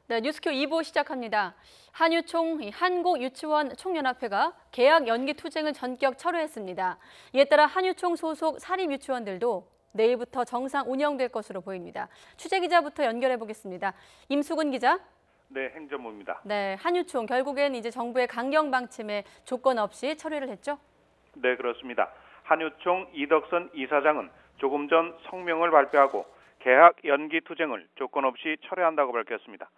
네, 뉴스큐 2부 시작합니다. 한유총 한국유치원 총연합회가 계약 연기 투쟁을 전격 철회했습니다. 이에 따라 한유총 소속 사립유치원들도 내일부터 정상 운영될 것으로 보입니다. 취재기자부터 연결해 보겠습니다. 임수근 기자. 네, 행정부입니다. 네, 한유총 결국엔 이제 정부의 강경 방침에 조건 없이 철회를 했죠? 네, 그렇습니다. 한유총 이덕선 이사장은 조금 전 성명을 발표하고 계약 연기 투쟁을 조건 없이 철회한다고 밝혔습니다.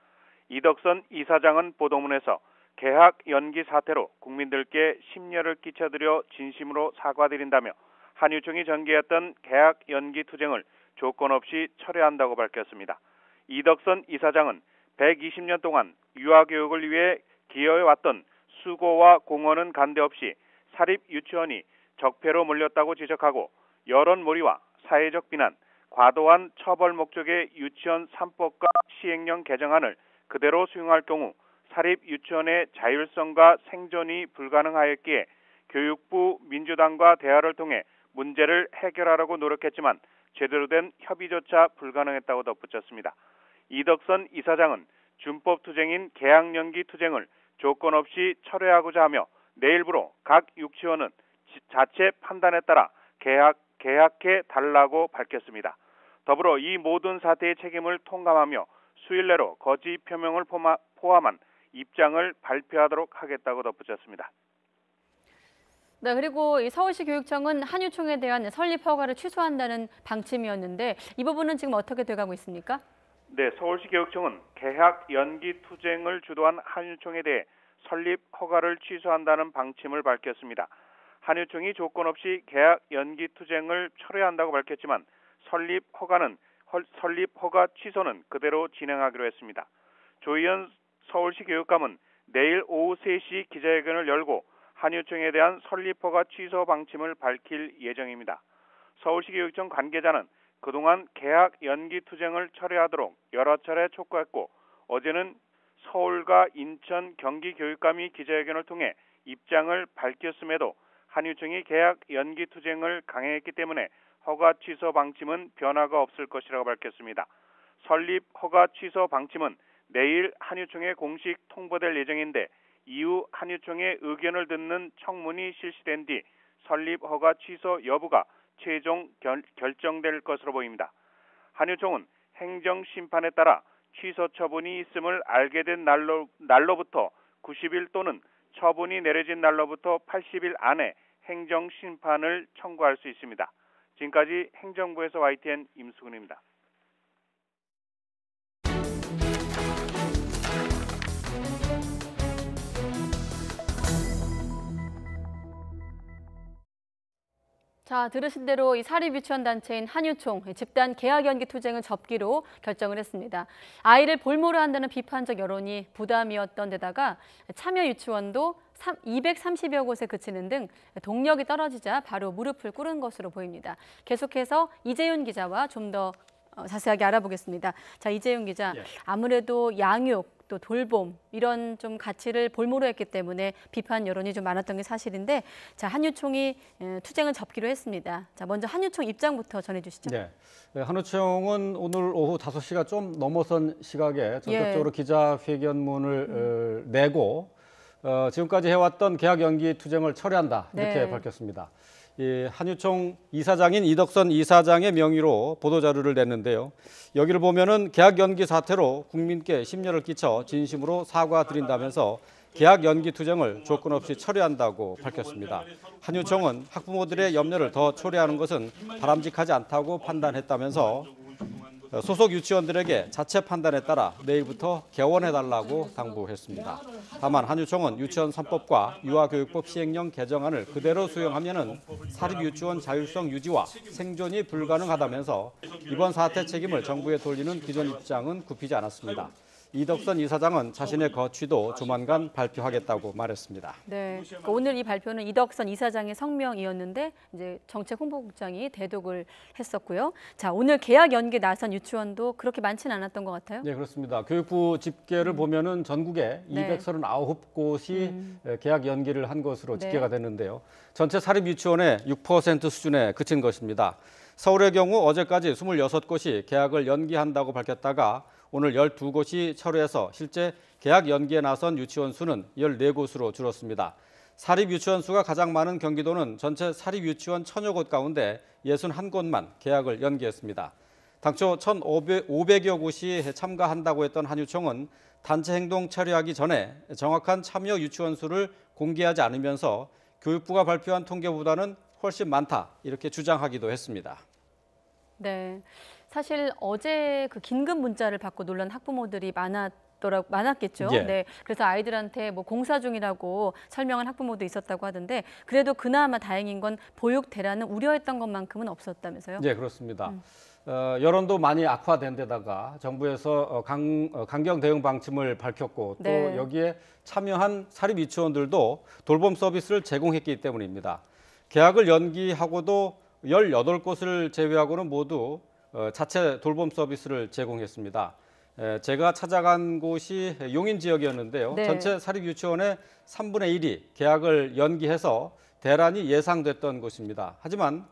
이덕선 이사장은 보도문에서 계약 연기 사태로 국민들께 심려를 끼쳐드려 진심으로 사과드린다며 한유총이 전개했던 계약 연기 투쟁을 조건 없이 철회한다고 밝혔습니다. 이덕선 이사장은 120년 동안 유아교육을 위해 기여해왔던 수고와 공헌은 간데없이 사립유치원이 적폐로 몰렸다고 지적하고 여론몰이와 사회적 비난, 과도한 처벌 목적의 유치원 3법과 시행령 개정안을 그대로 수용할 경우 사립유치원의 자율성과 생존이 불가능하였기에 교육부 민주당과 대화를 통해 문제를 해결하려고 노력했지만 제대로 된 협의조차 불가능했다고 덧붙였습니다. 이덕선 이사장은 준법 투쟁인 계약 연기 투쟁을 조건 없이 철회하고자 하며 내일부로 각 유치원은 자체 판단에 따라 계약해 달라고 밝혔습니다. 더불어 이 모든 사태의 책임을 통감하며 수일 내로 거짓 표명을 포함한 입장을 발표하도록 하겠다고 덧붙였습니다. 네, 그리고 이 서울시 교육청은 한유총에 대한 설립 허가를 취소한다는 방침이었는데 이 부분은 지금 어떻게 돼가고 있습니까? 네, 서울시 교육청은 계약 연기 투쟁을 주도한 한유총에 대해 설립 허가를 취소한다는 방침을 밝혔습니다. 한유총이 조건 없이 계약 연기 투쟁을 철회한다고 밝혔지만 설립 허가 취소는 그대로 진행하기로 했습니다. 조희연 서울시 교육감은 내일 오후 3시 기자회견을 열고 한유총에 대한 설립 허가 취소 방침을 밝힐 예정입니다. 서울시 교육청 관계자는 그동안 계약 연기 투쟁을 철회하도록 여러 차례 촉구했고 어제는 서울과 인천, 경기 교육감이 기자회견을 통해 입장을 밝혔음에도 한유총이 계약 연기 투쟁을 강행했기 때문에 허가 취소 방침은 변화가 없을 것이라고 밝혔습니다. 설립 허가 취소 방침은 내일 한유총에 공식 통보될 예정인데 이후 한유총의 의견을 듣는 청문이 실시된 뒤 설립 허가 취소 여부가 최종 결정될 것으로 보입니다. 한유총은 행정심판에 따라 취소 처분이 있음을 알게 된 날로부터 90일 또는 처분이 내려진 날로부터 80일 안에 행정심판을 청구할 수 있습니다. 지금까지 행정부에서 YTN 임수근입니다. 자, 들으신 대로 이 사립유치원 단체인 한유총 집단 계약 연기 투쟁을 접기로 결정을 했습니다. 아이를 볼모로 한다는 비판적 여론이 부담이었던 데다가 참여 유치원도 230여 곳에 그치는 등 동력이 떨어지자 바로 무릎을 꿇은 것으로 보입니다. 계속해서 이재윤 기자와 좀 더 자세하게 알아보겠습니다. 자, 이재윤 기자, 아무래도 양육 또 돌봄 이런 좀 가치를 볼모로 했기 때문에 비판 여론이 좀 많았던 게 사실인데, 자, 한유총이 투쟁을 접기로 했습니다. 자, 먼저 한유총 입장부터 전해주시죠. 네, 한유총은 오늘 오후 5시가 좀 넘어선 시각에 전격적으로 기자회견문을 내고 지금까지 해왔던 계약 연기 투쟁을 철회한다 이렇게 밝혔습니다. 이 한유총 이사장인 이덕선 이사장의 명의로 보도자료를 냈는데요. 여기를 보면은 계약 연기 사태로 국민께 심려를 끼쳐 진심으로 사과드린다면서 계약 연기 투쟁을 조건 없이 철회한다고 밝혔습니다. 한유총은 학부모들의 염려를 더 초래하는 것은 바람직하지 않다고 판단했다면서 소속 유치원들에게 자체 판단에 따라 내일부터 개원해달라고 당부했습니다. 다만 한유총은 유치원 3법과 유아교육법 시행령 개정안을 그대로 수용하면 사립유치원 자율성 유지와 생존이 불가능하다면서 이번 사태 책임을 정부에 돌리는 기존 입장은 굽히지 않았습니다. 이덕선 이사장은 자신의 거취도 조만간 발표하겠다고 말했습니다. 네, 그러니까 오늘 이 발표는 이덕선 이사장의 성명이었는데 이제 정책홍보국장이 대독을 했었고요. 자, 오늘 계약 연기에 나선 유치원도 그렇게 많지는 않았던 것 같아요. 네, 그렇습니다. 교육부 집계를 보면은 전국에 239곳이 계약 연기를 한 것으로 집계가 됐는데요. 전체 사립 유치원의 6% 수준에 그친 것입니다. 서울의 경우 어제까지 26곳이 계약을 연기한다고 밝혔다가 오늘 12곳이 철회해서 실제 개학 연기에 나선 유치원 수는 14곳으로 줄었습니다. 사립 유치원 수가 가장 많은 경기도는 전체 사립 유치원 1000여 곳 가운데 61곳만 개학을 연기했습니다. 당초 1,500여 곳이 참가한다고 했던 한유총은 단체 행동 철회하기 전에 정확한 참여 유치원 수를 공개하지 않으면서 교육부가 발표한 통계보다는 훨씬 많다 이렇게 주장하기도 했습니다. 네, 사실 어제 그 긴급 문자를 받고 놀란 학부모들이 많았겠죠. 예. 네, 그래서 아이들한테 뭐 공사 중이라고 설명한 학부모도 있었다고 하던데 그래도 그나마 다행인 건 보육 대란은 우려했던 것만큼은 없었다면서요? 네, 그렇습니다. 여론도 많이 악화된 데다가 정부에서 강경 대응 방침을 밝혔고 또 네. 여기에 참여한 사립 유치원들도 돌봄 서비스를 제공했기 때문입니다. 개학을 연기하고도 18곳을 제외하고는 모두 자체 돌봄 서비스를 제공했습니다. 제가 찾아간 곳이 용인 지역이었는데요. 네. 전체 사립 유치원의 3분의 1이 개학을 연기해서 대란이 예상됐던 곳입니다. 하지만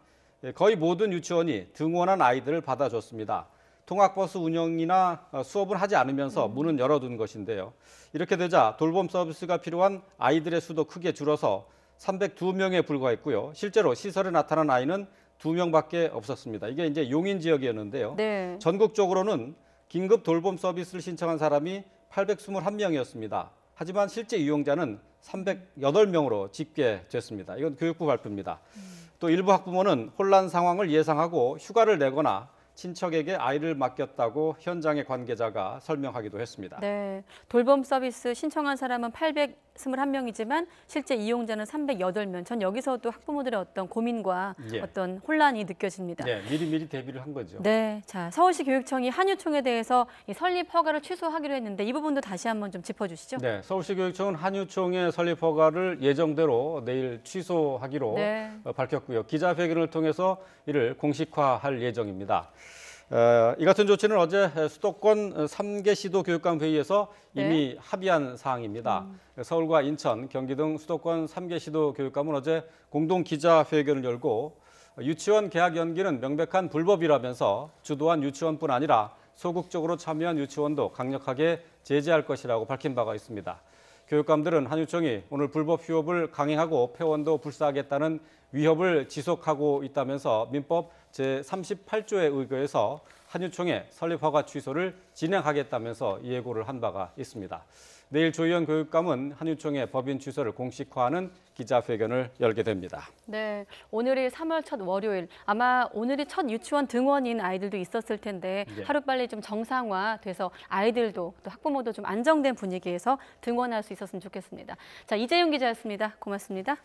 거의 모든 유치원이 등원한 아이들을 받아줬습니다. 통학버스 운영이나 수업은 하지 않으면서 문은 열어둔 것인데요. 이렇게 되자 돌봄 서비스가 필요한 아이들의 수도 크게 줄어서 302명에 불과했고요. 실제로 시설에 나타난 아이는 2명밖에 없었습니다. 이게 이제 용인 지역이었는데요. 네. 전국적으로는 긴급 돌봄 서비스를 신청한 사람이 821명이었습니다. 하지만 실제 이용자는 308명으로 집계됐습니다. 이건 교육부 발표입니다. 또 일부 학부모는 혼란 상황을 예상하고 휴가를 내거나 친척에게 아이를 맡겼다고 현장의 관계자가 설명하기도 했습니다. 네, 돌봄 서비스 신청한 사람은 821명이지만 실제 이용자는 308명. 전 여기서도 학부모들의 어떤 고민과 예. 어떤 혼란이 느껴집니다. 네, 미리미리 대비를 한 거죠. 네, 자 서울시 교육청이 한유총에 대해서 이 설립 허가를 취소하기로 했는데 이 부분도 다시 한번 좀 짚어주시죠. 네, 서울시 교육청은 한유총의 설립 허가를 예정대로 내일 취소하기로 네. 밝혔고요. 기자회견을 통해서 이를 공식화할 예정입니다. 이 같은 조치는 어제 수도권 3개 시도 교육감 회의에서 이미 합의한 사항입니다. 서울과 인천, 경기 등 수도권 3개 시도 교육감은 어제 공동 기자회견을 열고 유치원 개학 연기는 명백한 불법이라면서 주도한 유치원뿐 아니라 소극적으로 참여한 유치원도 강력하게 제재할 것이라고 밝힌 바가 있습니다. 교육감들은 한유총이 오늘 불법 휴업을 강행하고 폐원도 불사하겠다는 위협을 지속하고 있다면서 민법 제38조에 의거해서 한유총의 설립 허가 취소를 진행하겠다면서 예고를 한 바가 있습니다. 내일 조희연 교육감은 한유총의 법인 취소를 공식화하는 기자회견을 열게 됩니다. 네, 오늘이 3월 첫 월요일. 아마 오늘이 첫 유치원 등원인 아이들도 있었을 텐데 예. 하루빨리 좀 정상화돼서 아이들도 또 학부모도 좀 안정된 분위기에서 등원할 수 있었으면 좋겠습니다. 자, 이재용 기자였습니다. 고맙습니다.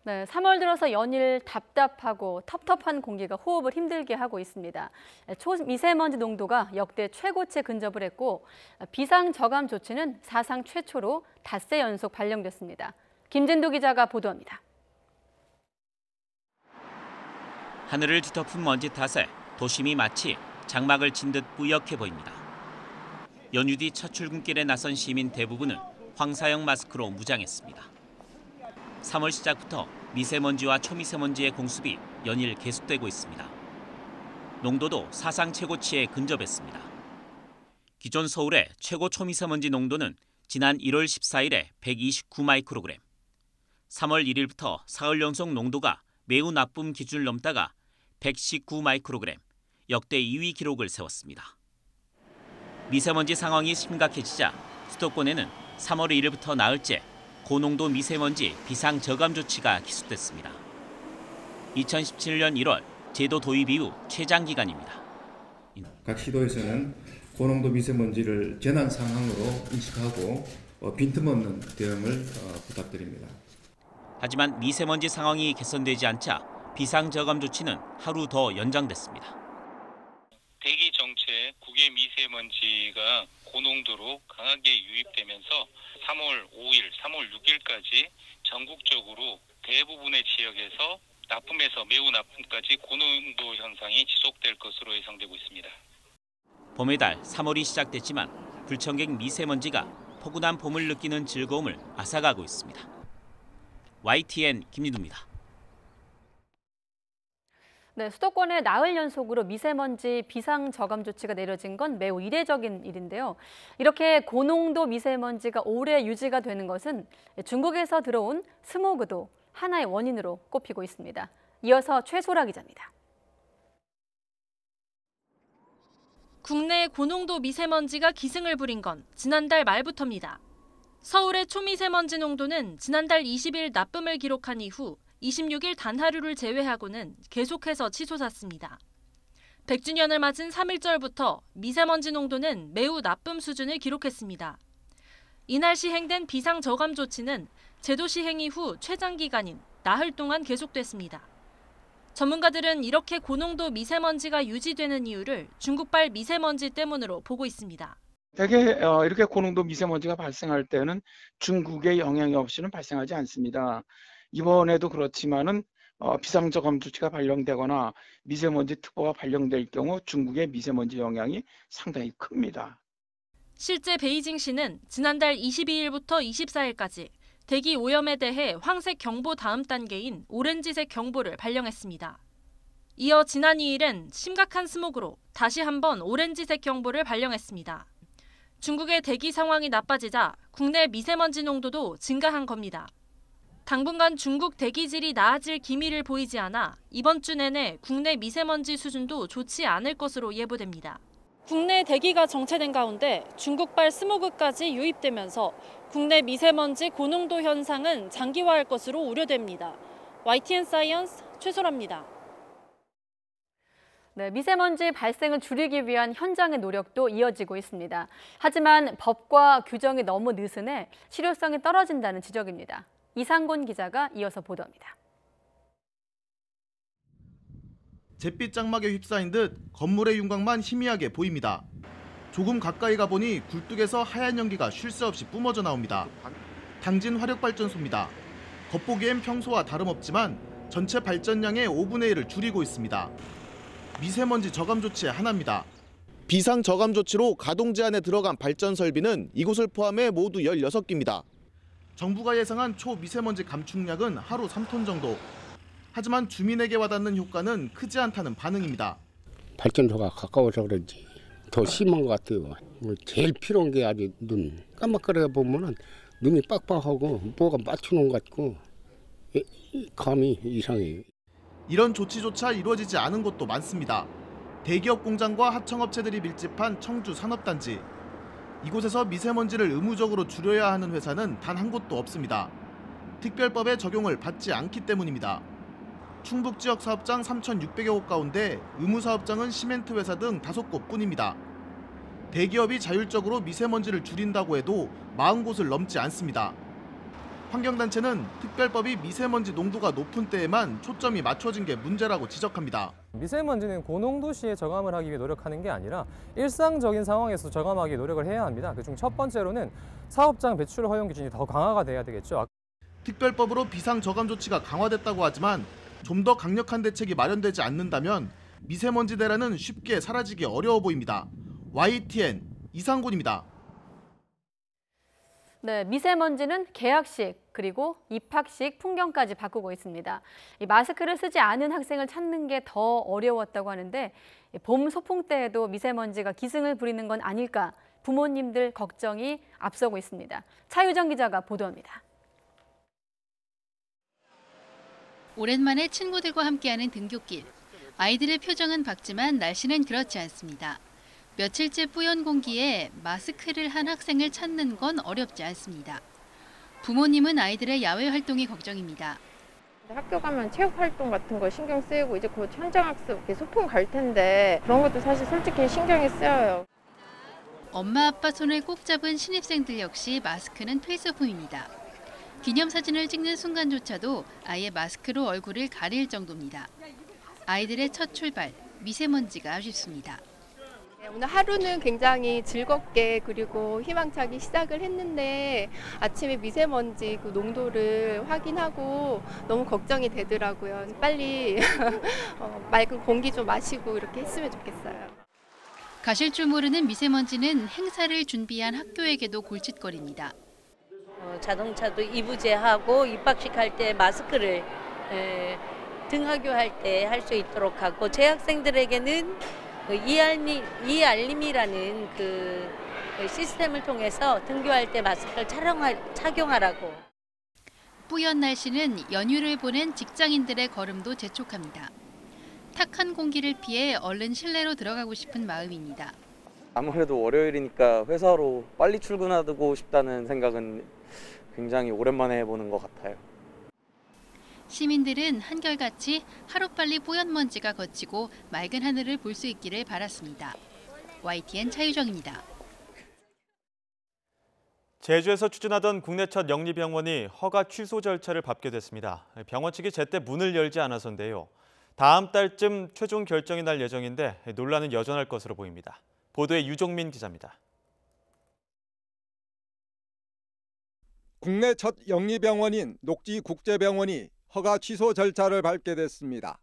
네, 3월 들어서 연일 답답하고 텁텁한 공기가 호흡을 힘들게 하고 있습니다. 초미세먼지 농도가 역대 최고치에 근접을 했고 비상저감 조치는 사상 최초로 닷새 연속 발령됐습니다. 김진도 기자가 보도합니다. 하늘을 뒤덮은 먼지 탓에 도심이 마치 장막을 친 듯 뿌옇게 보입니다. 연휴 뒤 첫 출근길에 나선 시민 대부분은 황사형 마스크로 무장했습니다. 3월 시작부터 미세먼지와 초미세먼지의 공습이 연일 계속되고 있습니다. 농도도 사상 최고치에 근접했습니다. 기존 서울의 최고 초미세먼지 농도는 지난 1월 14일에 129 마이크로그램, 3월 1일부터 사흘 연속 농도가 매우 나쁨 기준을 넘다가 119 마이크로그램, 역대 2위 기록을 세웠습니다. 미세먼지 상황이 심각해지자 수도권에는 3월 1일부터 나흘째 고농도 미세먼지 비상저감 조치가 기수됐습니다. 2017년 1월 제도 도입 이후 최장 기간입니다. 각 시도에서는 고농도 미세먼지를 재난 상황으로 인식하고 빈틈없는 대응을 부탁드립니다. 하지만 미세먼지 상황이 개선되지 않자 비상저감 조치는 하루 더 연장됐습니다. 대기 정체에 국외 미세먼지가 고농도로 강하게 유입되면서 3월 5일, 3월 6일까지 전국적으로 대부분의 지역에서 나쁨에서 매우 나쁨까지 고농도 현상이 지속될 것으로 예상되고 있습니다. 봄의 달 3월이 시작됐지만 불청객 미세먼지가 포근한 봄을 느끼는 즐거움을 앗아가고 있습니다. YTN 김민우입니다. 네, 수도권에 나흘 연속으로 미세먼지 비상 저감 조치가 내려진 건 매우 이례적인 일인데요. 이렇게 고농도 미세먼지가 오래 유지가 되는 것은 중국에서 들어온 스모그도 하나의 원인으로 꼽히고 있습니다. 이어서 최소라 기자입니다. 국내 고농도 미세먼지가 기승을 부린 건 지난달 말부터입니다. 서울의 초미세먼지 농도는 지난달 20일 나쁨을 기록한 이후 26일 단하루를 제외하고는 계속해서 치솟았습니다. 100주년을 맞은 3일절부터 미세먼지 농도는 매우 나쁨 수준을 기록했습니다. 이날 시행된 비상저감 조치는 제도 시행 이후 최장기간인 나흘 동안 계속됐습니다. 전문가들은 이렇게 고농도 미세먼지가 유지되는 이유를 중국발 미세먼지 때문으로 보고 있습니다. 대개 이렇게 고농도 미세먼지가 발생할 때는 중국의 영향이 없이는 발생하지 않습니다. 이번에도 그렇지만은 비상저감 조치가 발령되거나 미세먼지 특보가 발령될 경우 중국의 미세먼지 영향이 상당히 큽니다. 실제 베이징시는 지난달 22일부터 24일까지 대기 오염에 대해 황색 경보 다음 단계인 오렌지색 경보를 발령했습니다. 이어 지난 2일엔 심각한 스모그로 다시 한번 오렌지색 경보를 발령했습니다. 중국의 대기 상황이 나빠지자 국내 미세먼지 농도도 증가한 겁니다. 당분간 중국 대기질이 나아질 기미를 보이지 않아 이번 주 내내 국내 미세먼지 수준도 좋지 않을 것으로 예보됩니다. 국내 대기가 정체된 가운데 중국발 스모그까지 유입되면서 국내 미세먼지 고농도 현상은 장기화할 것으로 우려됩니다. YTN 사이언스 최소라입니다. 네, 미세먼지 발생을 줄이기 위한 현장의 노력도 이어지고 있습니다. 하지만 법과 규정이 너무 느슨해 실효성이 떨어진다는 지적입니다. 이상곤 기자가 이어서 보도합니다. 잿빛 장막에 휩싸인 듯 건물의 윤곽만 희미하게 보입니다. 조금 가까이 가보니 굴뚝에서 하얀 연기가 쉴 새 없이 뿜어져 나옵니다. 당진 화력발전소입니다. 겉보기엔 평소와 다름없지만 전체 발전량의 5분의 1을 줄이고 있습니다. 미세먼지 저감 조치의 하나입니다. 비상 저감 조치로 가동 제한에 들어간 발전 설비는 이곳을 포함해 모두 16기입니다. 정부가 예상한 초미세먼지 감축량은 하루 3톤 정도. 하지만 주민에게 와닿는 효과는 크지 않다는 반응입니다. 발전소가 가까워서 그런지 더 심한 것 같아요. 제일 필요한 게 아주 눈. 깜빡거려 보면은 눈이 빡빡하고 뭐가 맞추는 것 같고 감이 이상해요. 이런 조치조차 이루어지지 않은 곳도 많습니다. 대기업 공장과 하청업체들이 밀집한 청주 산업단지. 이곳에서 미세먼지를 의무적으로 줄여야 하는 회사는 단 한 곳도 없습니다. 특별법의 적용을 받지 않기 때문입니다. 충북 지역 사업장 3,600여 곳 가운데 의무 사업장은 시멘트 회사 등 5곳뿐입니다. 대기업이 자율적으로 미세먼지를 줄인다고 해도 40곳을 넘지 않습니다. 환경단체는 특별법이 미세먼지 농도가 높은 때에만 초점이 맞춰진 게 문제라고 지적합니다. 미세먼지는 고농도시에 저감을 하기 위해 노력하는 게 아니라 일상적인 상황에서 저감하기 노력을 해야 합니다. 그중 첫 번째로는 사업장 배출 허용 기준이 더 강화가 돼야 되겠죠. 특별법으로 비상 저감 조치가 강화됐다고 하지만 좀 더 강력한 대책이 마련되지 않는다면 미세먼지 대란은 쉽게 사라지기 어려워 보입니다. YTN 이상곤입니다. 네, 미세먼지는 개학식 그리고 입학식 풍경까지 바꾸고 있습니다. 이 마스크를 쓰지 않은 학생을 찾는 게 더 어려웠다고 하는데 봄 소풍 때에도 미세먼지가 기승을 부리는 건 아닐까 부모님들 걱정이 앞서고 있습니다. 차유정 기자가 보도합니다. 오랜만에 친구들과 함께하는 등굣길. 아이들의 표정은 밝지만 날씨는 그렇지 않습니다. 며칠째 뿌연 공기에 마스크를 한 학생을 찾는 건 어렵지 않습니다. 부모님은 아이들의 야외 활동이 걱정입니다. 학교 가면 체육 활동 같은 거 신경 쓰이고 이제 곧 현장학습, 소풍 갈 텐데 그런 것도 사실 솔직히 신경이 쓰여요. 엄마 아빠 손을 꼭 잡은 신입생들 역시 마스크는 필수품입니다. 기념사진을 찍는 순간조차도 아예 마스크로 얼굴을 가릴 정도입니다. 아이들의 첫 출발, 미세먼지가 아쉽습니다. 오늘 하루는 굉장히 즐겁게 그리고 희망차게 시작을 했는데 아침에 미세먼지 그 농도를 확인하고 너무 걱정이 되더라고요. 빨리 맑은 공기 좀 마시고 이렇게 했으면 좋겠어요. 가실 줄 모르는 미세먼지는 행사를 준비한 학교에게도 골칫거리입니다. 자동차도 이부제하고 입학식 할 때 마스크를 등하교할 때 할 수 있도록 하고 재학생들에게는 이알림이라는 그 시스템을 통해서 등교할 때 마스크를 착용하라고. 뿌연 날씨는 연휴를 보낸 직장인들의 걸음도 재촉합니다. 탁한 공기를 피해 얼른 실내로 들어가고 싶은 마음입니다. 아무래도 월요일이니까 회사로 빨리 출근하고 싶다는 생각은 굉장히 오랜만에 해보는 것 같아요. 시민들은 한결같이 하루빨리 뽀얀 먼지가 걷히고 맑은 하늘을 볼 수 있기를 바랐습니다. YTN 차유정입니다. 제주에서 추진하던 국내 첫 영리병원이 허가 취소 절차를 밟게 됐습니다. 병원 측이 제때 문을 열지 않아서인데요. 다음 달쯤 최종 결정이 날 예정인데 논란은 여전할 것으로 보입니다. 보도에 유종민 기자입니다. 국내 첫 영리병원인 녹지국제병원이 허가 취소 절차를 밟게 됐습니다.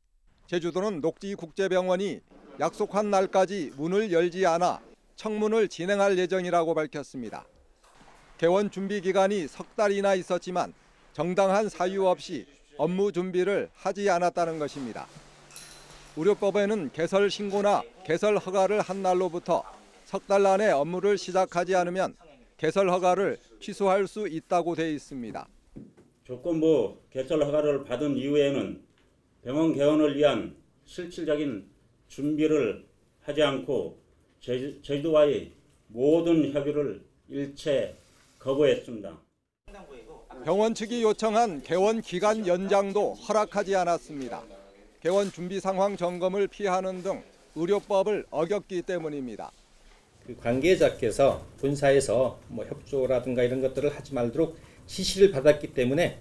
제주도는 녹지국제병원이 약속한 날까지 문을 열지 않아 청문을 진행할 예정이라고 밝혔습니다. 개원 준비 기간이 석 달이나 있었지만 정당한 사유 없이 업무 준비를 하지 않았다는 것입니다. 의료법에는 개설 신고나 개설 허가를 한 날로부터 석 달 안에 업무를 시작하지 않으면 개설 허가를 취소할 수 있다고 돼 있습니다. 조건부 개설 허가를 받은 이후에는 병원 개원을 위한 실질적인 준비를 하지 않고 제주도와의 모든 협의를 일체 거부했습니다. 병원 측이 요청한 개원 기간 연장도 허락하지 않았습니다. 개원 준비 상황 점검을 피하는 등 의료법을 어겼기 때문입니다. 관계자께서 본사에서 협조라든가 이런 것들을 하지 말도록 지시를 받았기 때문에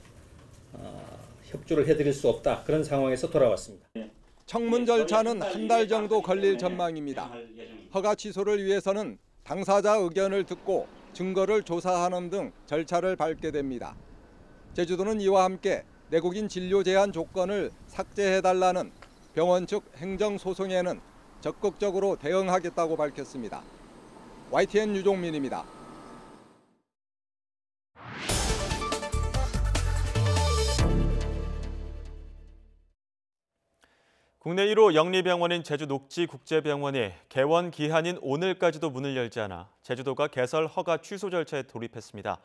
협조를 해드릴 수 없다. 그런 상황에서 돌아왔습니다. 청문 절차는 한 달 정도 걸릴 전망입니다. 허가 취소를 위해서는 당사자 의견을 듣고 증거를 조사하는 등 절차를 밟게 됩니다. 제주도는 이와 함께 내국인 진료 제한 조건을 삭제해달라는 병원 측 행정소송에는 적극적으로 대응하겠다고 밝혔습니다. YTN 유종민입니다. 국내 1호 영리병원인 제주 녹지국제병원이 개원 기한인 오늘까지도 문을 열지 않아 제주도가 개설 허가 취소 절차에 돌입했습니다.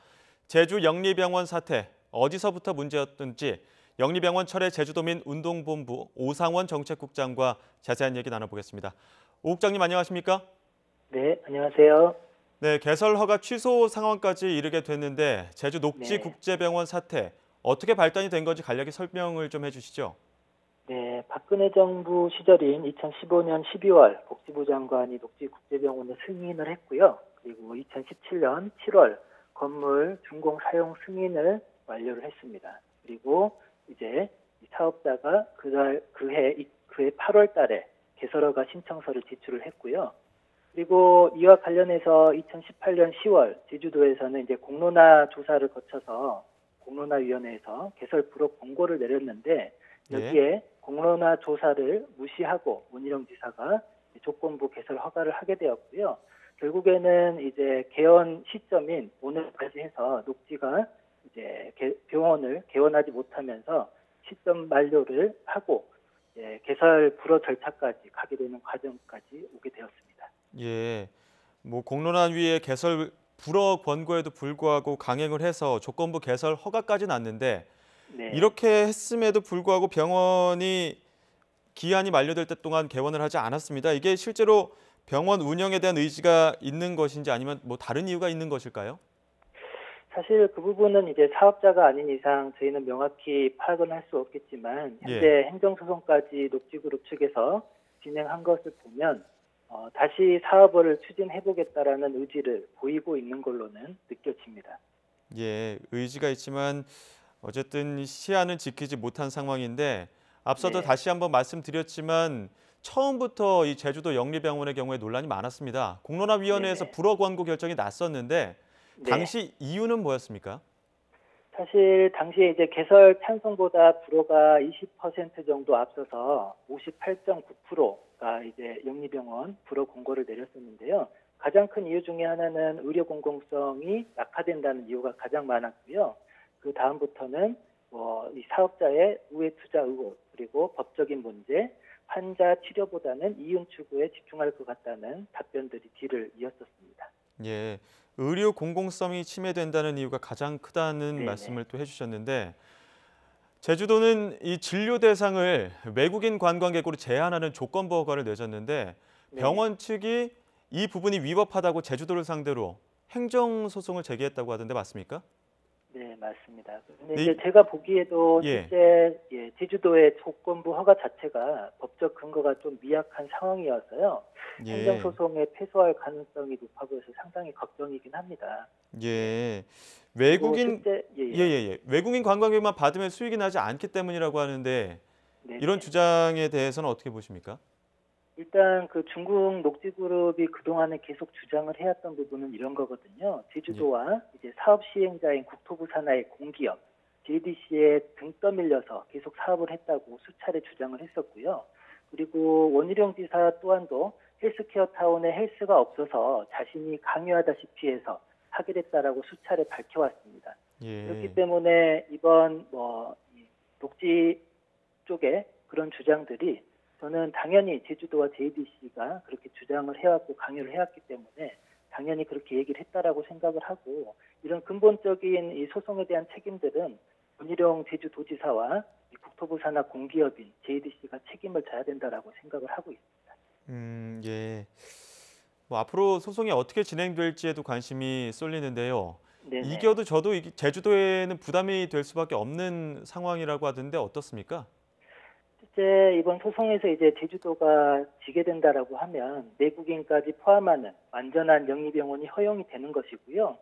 제주 영리병원 사태 어디서부터 문제였던지 영리병원 철회 제주도민 운동본부 오상원 정책국장과 자세한 얘기 나눠보겠습니다. 오 국장님 안녕하십니까? 네, 안녕하세요. 네, 개설 허가 취소 상황까지 이르게 됐는데 제주 녹지국제병원 사태 어떻게 발단이 된 건지 간략히 설명을 좀 해주시죠. 네, 박근혜 정부 시절인 2015년 12월 복지부 장관이 녹지국제병원을 승인을 했고요. 그리고 2017년 7월 건물 준공 사용 승인을 완료를 했습니다. 그리고 이제 이 사업자가 그해 8월 달에 개설허가 신청서를 제출을 했고요. 그리고 이와 관련해서 2018년 10월 제주도에서는 이제 공론화 조사를 거쳐서 공론화위원회에서 개설 불허 권고를 내렸는데 여기에 공론화 조사를 무시하고 문희룡 지사가 조건부 개설 허가를 하게 되었고요. 결국에는 이제 개원 시점인 오늘까지 해서 녹지가 이제 병원을 개원하지 못하면서 시점 만료를 하고 개설 불허 절차까지 가게 되는 과정까지 오게 되었습니다. 예, 공론화위의 개설 불허 권고에도 불구하고 강행을 해서 조건부 개설 허가까지 났는데 이렇게 했음에도 불구하고 병원이 기한이 만료될 때 동안 개원을 하지 않았습니다. 이게 실제로 병원 운영에 대한 의지가 있는 것인지 아니면 다른 이유가 있는 것일까요? 사실 그 부분은 이제 사업자가 아닌 이상 저희는 명확히 파악은 할 수 없겠지만 현재 행정소송까지 녹지그룹 측에서 진행한 것을 보면 다시 사업을 추진해보겠다라는 의지를 보이고 있는 걸로는 느껴집니다. 예, 의지가 있지만 어쨌든 시한은 지키지 못한 상황인데 앞서도 다시 한번 말씀드렸지만 처음부터 이 제주도 영리병원의 경우에 논란이 많았습니다. 공론화위원회에서 불허 권고 결정이 났었는데 당시 이유는 뭐였습니까? 사실 당시에 이제 개설 찬성보다 불허가 20% 정도 앞서서 58.9% 아까 이제 영리병원 불허 공고를 내렸었는데요. 가장 큰 이유 중에 하나는 의료 공공성이 약화된다는 이유가 가장 많았고요. 그 다음부터는 이 사업자의 우회 투자 의혹, 그리고 법적인 문제, 환자 치료보다는 이윤 추구에 집중할 것 같다는 답변들이 뒤를 이었었습니다. 예, 의료 공공성이 침해된다는 이유가 가장 크다는 네네. 말씀을 또 해주셨는데 제주도는 이 진료 대상을 외국인 관광객으로 제한하는 조건부 허가를 내줬는데 병원 측이 이 부분이 위법하다고 제주도를 상대로 행정소송을 제기했다고 하던데 맞습니까? 네, 맞습니다. 근데 네. 이제 제가 보기에도 예. 실제 제주도의 조건부 허가 자체가 법적 근거가 좀 미약한 상황이어서요. 예. 행정소송에 패소할 가능성이 높아 보여서 상당히 걱정이긴 합니다. 예, 그리고 외국인 실제 외국인 관광객만 받으면 수익이 나지 않기 때문이라고 하는데 네네. 이런 주장에 대해서는 어떻게 보십니까? 일단 그 중국 녹지그룹이 그동안에 계속 주장을 해왔던 부분은 이런 거거든요. 제주도와 이제 사업 시행자인 국토부 산하의 공기업 JDC에 등 떠밀려서 계속 사업을 했다고 수차례 주장을 했었고요. 그리고 원희룡 지사 또한도 헬스케어 타운에 헬스가 없어서 자신이 강요하다시피 해서 하게 됐다라고 수차례 밝혀왔습니다. 예. 그렇기 때문에 이번 이 녹지 쪽에 그런 주장들이 저는 당연히 제주도와 JDC가 그렇게 주장을 해왔고 강요를 해왔기 때문에 당연히 그렇게 얘기를 했다라고 생각을 하고 이런 근본적인 이 소송에 대한 책임들은 원희룡 제주도지사와 이 국토부 산하 공기업인 JDC가 책임을 져야 된다라고 생각을 하고 있습니다. 예. 앞으로 소송이 어떻게 진행될지에도 관심이 쏠리는데요. 네네. 이겨도 저도 제주도에는 부담이 될 수밖에 없는 상황이라고 하던데 어떻습니까? 실제 이번 소송에서 이제 제주도가 지게 된다라고 하면 내국인까지 포함하는 완전한 영리병원이 허용이 되는 것이고요.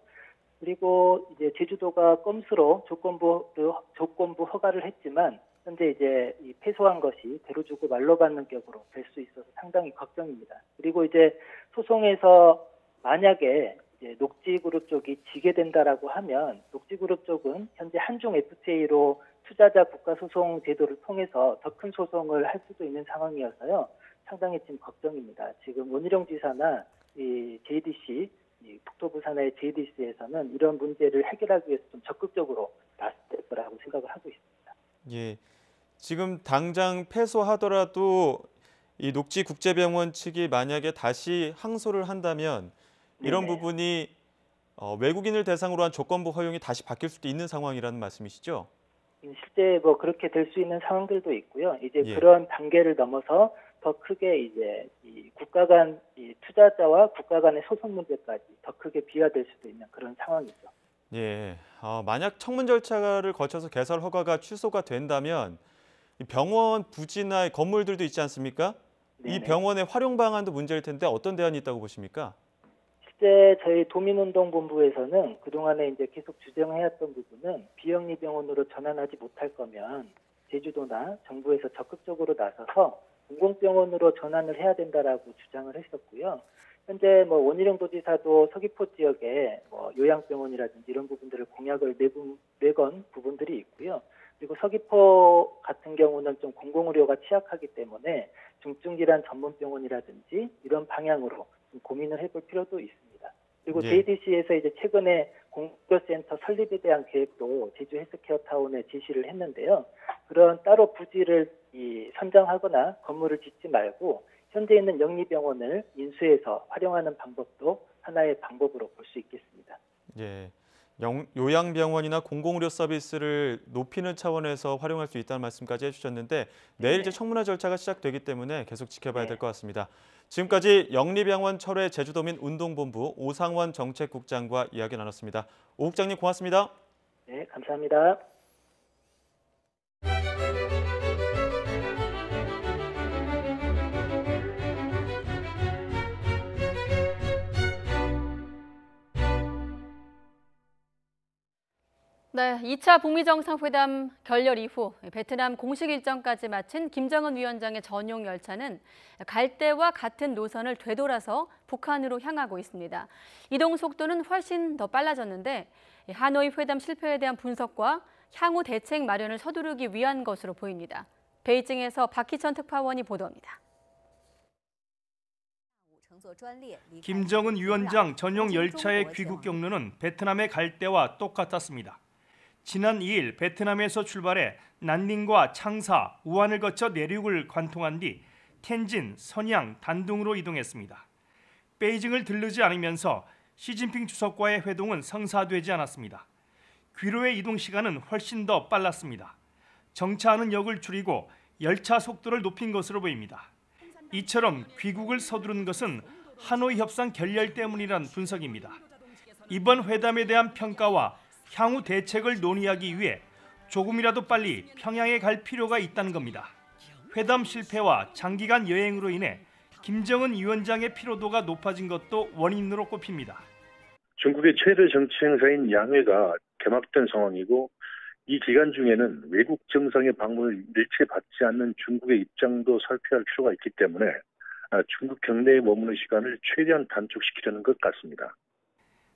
그리고 이제 제주도가 꼼수로 조건부 허가를 했지만 현재 이제 이 패소한 것이 대로 주고 말로 받는 격으로 될 수 있어서 상당히 걱정입니다. 그리고 이제 소송에서 만약에 이제 녹지그룹 쪽이 지게 된다라고 하면 녹지그룹 쪽은 현재 한중 FTA로 투자자 국가소송 제도를 통해서 더 큰 소송을 할 수도 있는 상황이어서요. 상당히 지금 걱정입니다. 지금 원희룡 지사나 이 JDC, 이 국토부 산하의 JDC에서는 이런 문제를 해결하기 위해서 좀 적극적으로 나설 거라고 생각을 하고 있습니다. 예. 지금 당장 패소하더라도 이 녹지국제병원 측이 만약에 다시 항소를 한다면 이런 네네. 부분이 외국인을 대상으로 한 조건부 허용이 다시 바뀔 수도 있는 상황이라는 말씀이시죠? 실제 그렇게 될 수 있는 상황들도 있고요. 이제 예. 그런 단계를 넘어서 더 크게 이제 이 국가 간 이 투자자와 국가 간의 소송 문제까지 더 크게 비화될 수도 있는 그런 상황이죠. 예. 만약 청문 절차를 거쳐서 개설 허가가 취소가 된다면 이 병원 부지나 건물들도 있지 않습니까? 이 네네. 병원의 활용 방안도 문제일 텐데 어떤 대안이 있다고 보십니까? 실제 저희 도민운동본부에서는 그동안에 이제 계속 주장해왔던 부분은 비영리병원으로 전환하지 못할 거면 제주도나 정부에서 적극적으로 나서서 공공병원으로 전환을 해야 된다라고 주장을 했었고요. 현재 원희룡 도지사도 서귀포 지역에 요양병원이라든지 이런 부분들을 공약을 내건 부분들이 있고요. 그리고 서귀포 같은 경우는 좀 공공의료가 취약하기 때문에 중증질환 전문병원이라든지 이런 방향으로 좀 고민을 해볼 필요도 있습니다. 그리고 예. JDC에서 이제 최근에 공교센터 설립에 대한 계획도 제주 헬스케어 타운에 제시를 했는데요. 그런 따로 부지를 선정하거나 건물을 짓지 말고 현재 있는 영리병원을 인수해서 활용하는 방법도 하나의 방법으로 볼 수 있겠습니다. 예. 요양병원이나 공공의료 서비스를 높이는 차원에서 활용할 수 있다는 말씀까지 해주셨는데 내일 이제 청문회 절차가 시작되기 때문에 계속 지켜봐야 될 것 같습니다. 지금까지 영리병원 철회 제주도민 운동본부 오상원 정책국장과 이야기 나눴습니다. 오 국장님 고맙습니다. 네, 감사합니다. 네, 2차 북미 정상회담 결렬 이후 베트남 공식 일정까지 마친 김정은 위원장의 전용 열차는 갈대와 같은 노선을 되돌아서 북한으로 향하고 있습니다. 이동 속도는 훨씬 더 빨라졌는데 하노이 회담 실패에 대한 분석과 향후 대책 마련을 서두르기 위한 것으로 보입니다. 베이징에서 박희천 특파원이 보도합니다. 김정은 위원장 전용 열차의 귀국 경로는 베트남에 갈 때와 똑같았습니다. 지난 2일 베트남에서 출발해 난닝과 창사, 우한을 거쳐 내륙을 관통한 뒤 텐진, 선양, 단둥으로 이동했습니다. 베이징을 들르지 않으면서 시진핑 주석과의 회동은 성사되지 않았습니다. 귀로의 이동 시간은 훨씬 더 빨랐습니다. 정차하는 역을 줄이고 열차 속도를 높인 것으로 보입니다. 이처럼 귀국을 서두른 것은 하노이 협상 결렬 때문이란 분석입니다. 이번 회담에 대한 평가와 향후 대책을 논의하기 위해 조금이라도 빨리 평양에 갈 필요가 있다는 겁니다. 회담 실패와 장기간 여행으로 인해 김정은 위원장의 피로도가 높아진 것도 원인으로 꼽힙니다. 중국의 최대 정치 행사인 양회가 개막된 상황이고 이 기간 중에는 외국 정상의 방문을 일체 받지 않는 중국의 입장도 살펴야 할 필요가 있기 때문에 중국 경내에 머무는 시간을 최대한 단축시키려는 것 같습니다.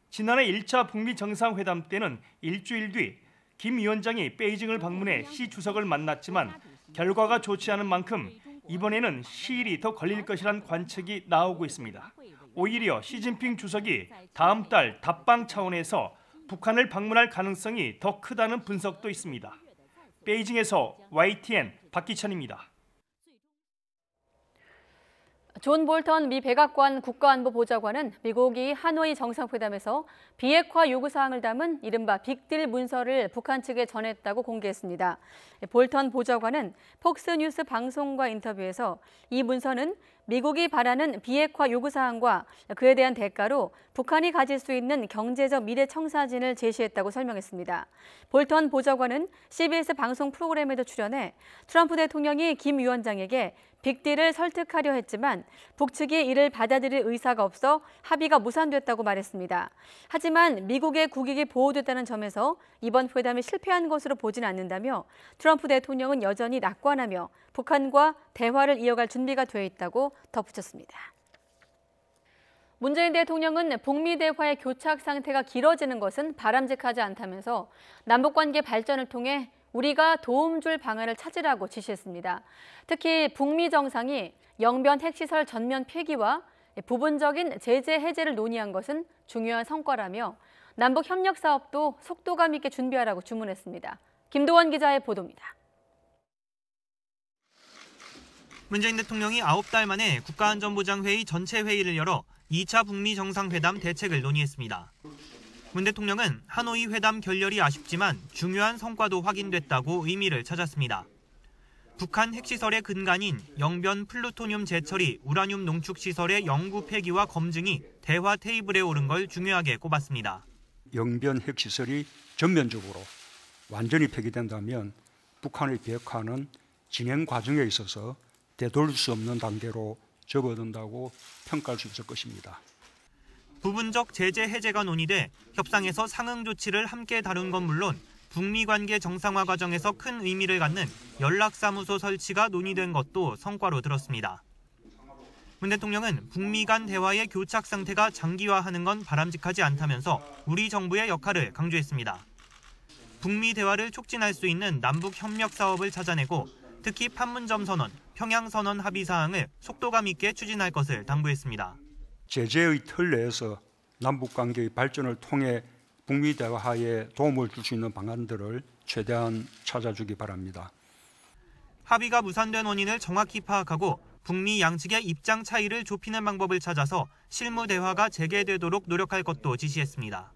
지난해 1차 북미 정상회담 때는 일주일 뒤 김 위원장이 베이징을 방문해 시 주석을 만났지만 결과가 좋지 않은 만큼 이번에는 시일이 더 걸릴 것이란 관측이 나오고 있습니다. 오히려 시진핑 주석이 다음 달 답방 차원에서 북한을 방문할 가능성이 더 크다는 분석도 있습니다. 베이징에서 YTN 박기천입니다. 존 볼턴 미 백악관 국가안보보좌관은 미국이 하노이 정상회담에서 비핵화 요구사항을 담은 이른바 빅딜 문서를 북한 측에 전했다고 공개했습니다. 볼턴 보좌관은 폭스뉴스 방송과 인터뷰에서 이 문서는 미국이 바라는 비핵화 요구사항과 그에 대한 대가로 북한이 가질 수 있는 경제적 미래 청사진을 제시했다고 설명했습니다. 볼턴 보좌관은 CBS 방송 프로그램에도 출연해 트럼프 대통령이 김 위원장에게 빅딜을 설득하려 했지만 북측이 이를 받아들일 의사가 없어 합의가 무산됐다고 말했습니다. 하지만 미국의 국익이 보호됐다는 점에서 이번 회담이 실패한 것으로 보진 않는다며 트럼프 대통령은 여전히 낙관하며 북한과 대화를 이어갈 준비가 돼 있다고 덧붙였습니다. 문재인 대통령은 북미 대화의 교착 상태가 길어지는 것은 바람직하지 않다면서 남북관계 발전을 통해 우리가 도움 줄 방안을 찾으라고 지시했습니다. 특히 북미 정상이 영변 핵시설 전면 폐기와 부분적인 제재 해제를 논의한 것은 중요한 성과라며 남북 협력 사업도 속도감 있게 준비하라고 주문했습니다. 김도원 기자의 보도입니다. 문재인 대통령이 9달 만에 국가안전보장회의 전체 회의를 열어 2차 북미 정상회담 대책을 논의했습니다. 문 대통령은 하노이 회담 결렬이 아쉽지만 중요한 성과도 확인됐다고 의미를 찾았습니다. 북한 핵시설의 근간인 영변 플루토늄 재처리 우라늄 농축시설의 영구 폐기와 검증이 대화 테이블에 오른 걸 중요하게 꼽았습니다. 영변 핵시설이 전면적으로 완전히 폐기된다면 북한의 비핵화는 진행 과정에 있어서 되돌릴 수 없는 단계로 접어든다고 평가할 수 있을 것입니다. 부분적 제재 해제가 논의돼 협상에서 상응 조치를 함께 다룬 건 물론 북미 관계 정상화 과정에서 큰 의미를 갖는 연락사무소 설치가 논의된 것도 성과로 들었습니다. 문 대통령은 북미 간 대화의 교착 상태가 장기화하는 건 바람직하지 않다면서 우리 정부의 역할을 강조했습니다. 북미 대화를 촉진할 수 있는 남북 협력 사업을 찾아내고 특히 판문점 선언, 평양 선언 합의 사항을 속도감 있게 추진할 것을 당부했습니다. 제재의 틀 내에서 남북관계의 발전을 통해 북미 대화에 도움을 줄 수 있는 방안들을 최대한 찾아주기 바랍니다. 합의가 무산된 원인을 정확히 파악하고 북미 양측의 입장 차이를 좁히는 방법을 찾아서 실무 대화가 재개되도록 노력할 것도 지시했습니다.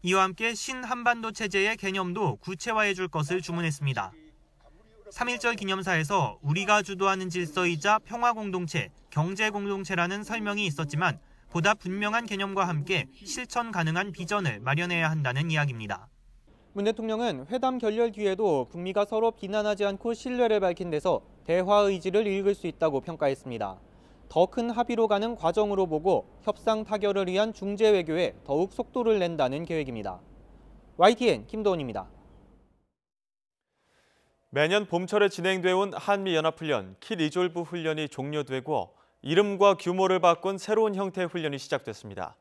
이와 함께 신한반도 체제의 개념도 구체화해 줄 것을 주문했습니다. 3.1절 기념사에서 우리가 주도하는 질서이자 평화공동체, 경제공동체라는 설명이 있었지만 보다 분명한 개념과 함께 실천 가능한 비전을 마련해야 한다는 이야기입니다. 문 대통령은 회담 결렬 뒤에도 북미가 서로 비난하지 않고 신뢰를 밝힌 데서 대화 의지를 읽을 수 있다고 평가했습니다. 더 큰 합의로 가는 과정으로 보고 협상 타결을 위한 중재 외교에 더욱 속도를 낸다는 계획입니다. YTN 김도원입니다. 매년 봄철에 진행돼 온 한미연합훈련 키 리졸브 훈련이 종료되고 이름과 규모를 바꾼 새로운 형태의 훈련이 시작됐습니다.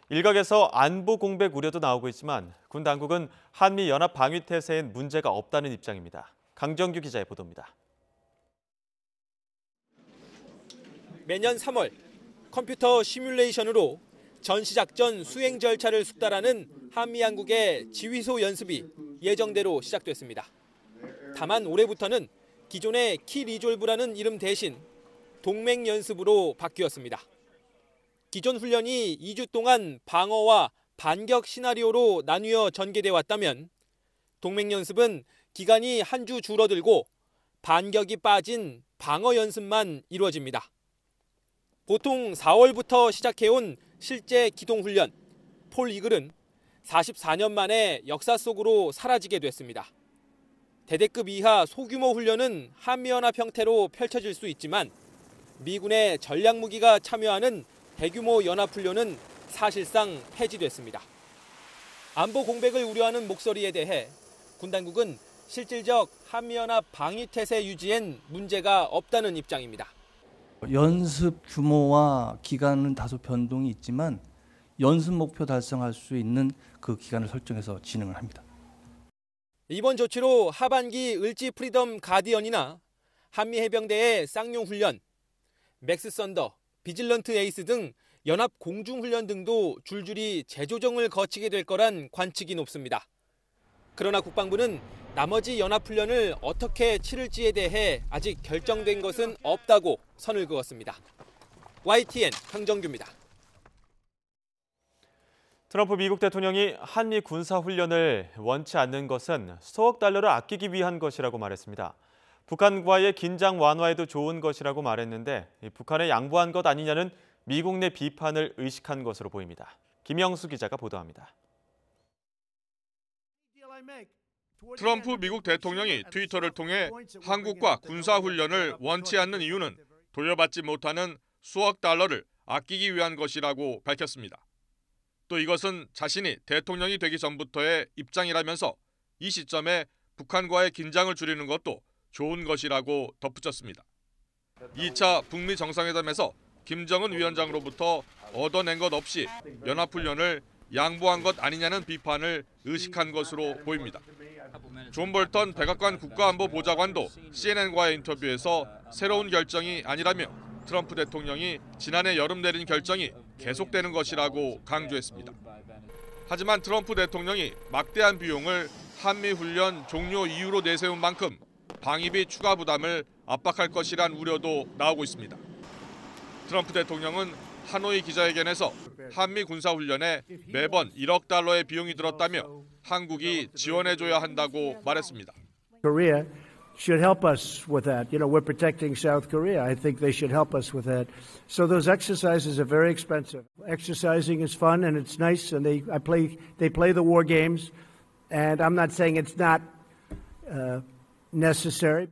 일각에서 안보 공백 우려도 나오고 있지만 군 당국은 한미연합 방위태세엔 문제가 없다는 입장입니다. 강정규 기자의 보도입니다. 매년 3월 컴퓨터 시뮬레이션으로 전시작전 수행 절차를 숙달하는 한미양국의 지휘소 연습이 예정대로 시작됐습니다. 다만 올해부터는 기존의 키리졸브라는 이름 대신 동맹연습으로 바뀌었습니다. 기존 훈련이 2주 동안 방어와 반격 시나리오로 나뉘어 전개돼 왔다면 동맹연습은 기간이 한 주 줄어들고 반격이 빠진 방어 연습만 이루어집니다. 보통 4월부터 시작해온 실제 기동훈련 폴 이글은 44년 만에 역사 속으로 사라지게 됐습니다. 대대급 이하 소규모 훈련은 한미연합 형태로 펼쳐질 수 있지만 미군의 전략무기가 참여하는 대규모 연합훈련은 사실상 폐지됐습니다. 안보 공백을 우려하는 목소리에 대해 군 당국은 실질적 한미연합 방위태세 유지엔 문제가 없다는 입장입니다. 연습 규모와 기간은 다소 변동이 있지만 연습 목표 달성할 수 있는 그 기간을 설정해서 진행을 합니다. 이번 조치로 하반기 을지 프리덤 가디언이나 한미해병대의 쌍용훈련, 맥스 썬더, 비질런트 에이스 등 연합 공중훈련 등도 줄줄이 재조정을 거치게 될 거란 관측이 높습니다. 그러나 국방부는 나머지 연합훈련을 어떻게 치를지에 대해 아직 결정된 것은 없다고 선을 그었습니다. YTN 강정규입니다. 트럼프 미국 대통령이 한미 군사훈련을 원치 않는 것은 수억 달러를 아끼기 위한 것이라고 말했습니다. 북한과의 긴장 완화에도 좋은 것이라고 말했는데 북한에 양보한 것 아니냐는 미국 내 비판을 의식한 것으로 보입니다. 김영수 기자가 보도합니다. 트럼프 미국 대통령이 트위터를 통해 한국과 군사훈련을 원치 않는 이유는 돌려받지 못하는 수억 달러를 아끼기 위한 것이라고 밝혔습니다. 또 이것은 자신이 대통령이 되기 전부터의 입장이라면서 이 시점에 북한과의 긴장을 줄이는 것도 좋은 것이라고 덧붙였습니다. 2차 북미 정상회담에서 김정은 위원장으로부터 얻어낸 것 없이 연합훈련을 양보한 것 아니냐는 비판을 의식한 것으로 보입니다. 존 볼턴 백악관 국가안보보좌관도 CNN과의 인터뷰에서 새로운 결정이 아니라며 트럼프 대통령이 지난해 여름 내린 결정이 계속되는 것이라고 강조했습니다. 하지만 트럼프 대통령이 막대한 비용을 한미훈련 종료 이유로 내세운 만큼 방위비 추가 부담을 압박할 것이란 우려도 나오고 있습니다. 트럼프 대통령은 하노이 기자회견에서 한미 군사훈련에 매번 1억 달러의 비용이 들었다며 한국이 지원해줘야 한다고 말했습니다. Korea should help us with that. You know, we're protecting South Korea. I think they should help us with that. So those exercises are very expensive. Exercising is fun and it's nice, and they play the war games, and I'm not saying it's not necessary.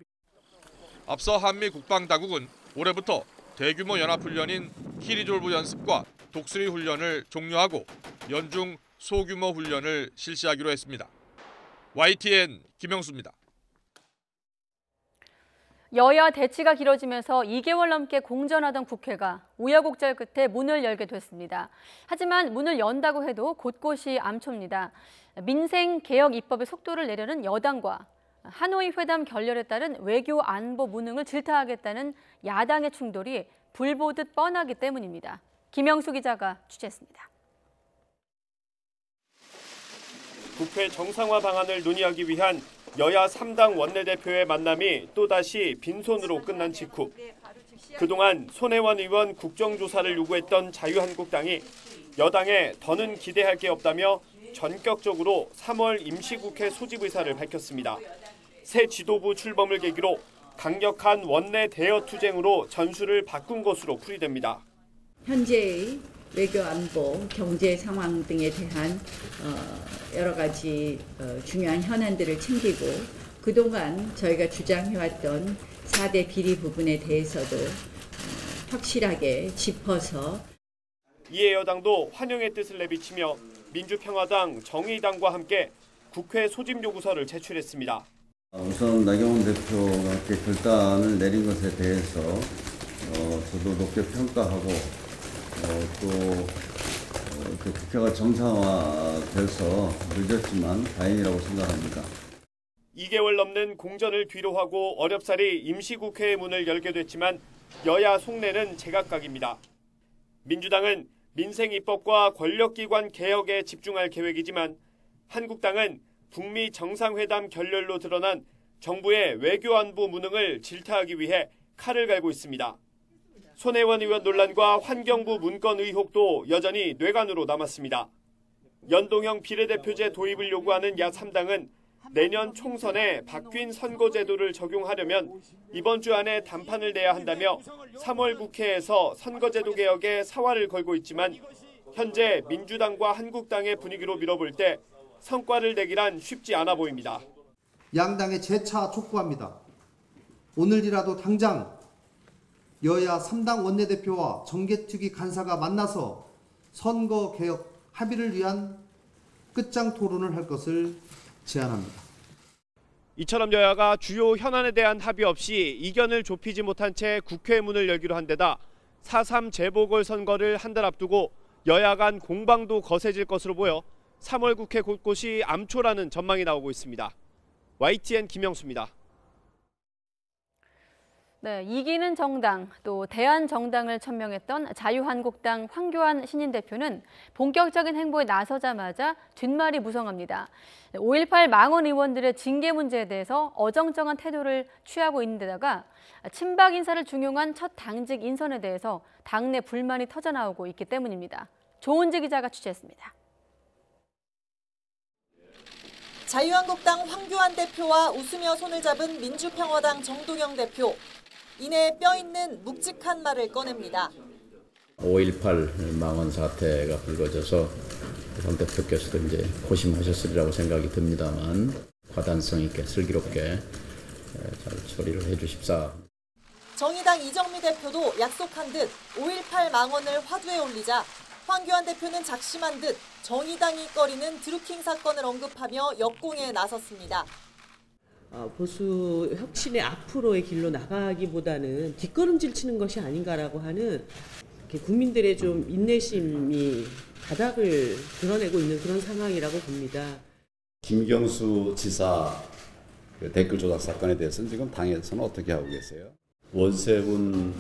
앞서 한미 국방당국은 올해부터 대규모 연합훈련인 키리졸브 연습과 독수리 훈련을 종료하고 연중 소규모 훈련을 실시하기로 했습니다. YTN 김영수입니다. 여야 대치가 길어지면서 2개월 넘게 공전하던 국회가 우여곡절 끝에 문을 열게 됐습니다. 하지만 문을 연다고 해도 곳곳이 암초입니다. 민생개혁 입법의 속도를 내려는 여당과 하노이 회담 결렬에 따른 외교 안보 무능을 질타하겠다는 야당의 충돌이 불보듯 뻔하기 때문입니다. 김영수 기자가 취재했습니다. 국회 정상화 방안을 논의하기 위한 여야 3당 원내대표의 만남이 또다시 빈손으로 끝난 직후 그동안 손혜원 의원 국정조사를 요구했던 자유한국당이 여당에 더는 기대할 게 없다며 전격적으로 3월 임시국회 소집 의사를 밝혔습니다. 새 지도부 출범을 계기로 강력한 원내 대여 투쟁으로 전술을 바꾼 것으로 풀이됩니다. 현재의 외교 안보, 경제 상황 등에 대한 여러 가지 중요한 현안들을 챙기고 그동안 저희가 주장해왔던 4대 비리 부분에 대해서도 확실하게 짚어서 이에 여당도 환영의 뜻을 내비치며 민주평화당, 정의당과 함께 국회 소집 요구서를 제출했습니다. 우선 나경원 대표가 이렇게 결단을 내린 것에 대해서 저도 높게 평가하고 또 국회가 정상화돼서 늦었지만 다행이라고 생각합니다. 2개월 넘는 공전을 뒤로하고 어렵사리 임시국회의 문을 열게 됐지만 여야 속내는 제각각입니다. 민주당은 민생 입법과 권력기관 개혁에 집중할 계획이지만 한국당은 북미 정상회담 결렬로 드러난 정부의 외교안보 무능을 질타하기 위해 칼을 갈고 있습니다. 손혜원 의원 논란과 환경부 문건 의혹도 여전히 뇌관으로 남았습니다. 연동형 비례대표제 도입을 요구하는 야3당은 내년 총선에 바뀐 선거제도를 적용하려면 이번 주 안에 단판을 내야 한다며 3월 국회에서 선거제도 개혁에 사활을 걸고 있지만 현재 민주당과 한국당의 분위기로 밀어볼 때 성과를 내기란 쉽지 않아 보입니다. 양당의 재차 촉구합니다. 오늘이라도 당장 여야 3당 원내대표와 정개특위 간사가 만나서 선거개혁 합의를 위한 끝장 토론을 할 것을 제안합니다. 이처럼 여야가 주요 현안에 대한 합의 없이 이견을 좁히지 못한 채 국회 문을 열기로 한 데다 4.3 재보궐선거를 한 달 앞두고 여야 간 공방도 거세질 것으로 보여 3월 국회 곳곳이 암초라는 전망이 나오고 있습니다. YTN 김영수입니다. 네, 이기는 정당, 또 대한정당을 천명했던 자유한국당 황교안 신인 대표는 본격적인 행보에 나서자마자 뒷말이 무성합니다. 5.18 망언 의원들의 징계 문제에 대해서 어정쩡한 태도를 취하고 있는 데다가 친박 인사를 중용한 첫 당직 인선에 대해서 당내 불만이 터져나오고 있기 때문입니다. 조은지 기자가 취재했습니다. 자유한국당 황교안 대표와 웃으며 손을 잡은 민주평화당 정동영 대표. 이내 뼈있는 묵직한 말을 꺼냅니다. 5.18 망언 사태가 불거져서 황 대표께서도 이제 고심하셨으리라고 생각이 듭니다만 과단성 있게 슬기롭게 잘 처리를 해주십사. 정의당 이정미 대표도 약속한 듯 5.18 망언을 화두에 올리자 황교안 대표는 작심한 듯 정의당이 꺼리는 드루킹 사건을 언급하며 역공에 나섰습니다. 보수 혁신의 앞으로의 길로 나가기보다는 뒷걸음질 치는 것이 아닌가라고 하는 국민들의 좀 인내심이 바닥을 드러내고 있는 그런 상황이라고 봅니다. 김경수 지사 댓글 조작 사건에 대해서는 지금 당에서는 어떻게 하고 계세요? 원세훈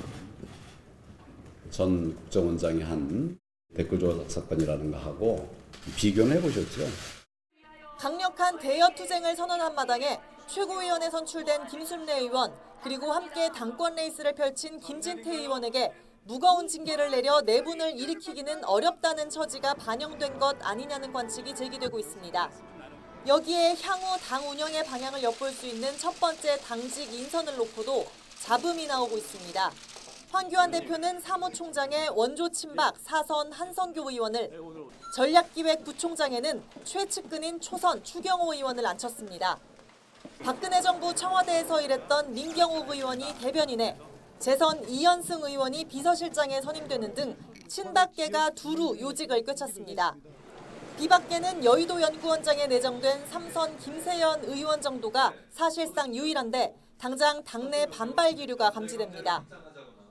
전 국정원장이 한 댓글 조작 사건이라는 거 하고 비교는 해보셨죠? 강력한 대여투쟁을 선언한 마당에 최고위원에 선출된 김순례 의원 그리고 함께 당권 레이스를 펼친 김진태 의원에게 무거운 징계를 내려 내분을 일으키기는 어렵다는 처지가 반영된 것 아니냐는 관측이 제기되고 있습니다. 여기에 향후 당 운영의 방향을 엿볼 수 있는 첫 번째 당직 인선을 놓고도 잡음이 나오고 있습니다. 황교안 대표는 사무총장에 원조 친박 사선 한성교 의원을, 전략기획부총장에는 최측근인 초선 추경호 의원을 앉혔습니다. 박근혜 정부 청와대에서 일했던 민경욱 의원이 대변인에 재선 이현승 의원이 비서실장에 선임되는 등 친박계가 두루 요직을 꿰찼습니다. 비박계는 여의도 연구원장에 내정된 3선 김세연 의원 정도가 사실상 유일한데 당장 당내 반발 기류가 감지됩니다.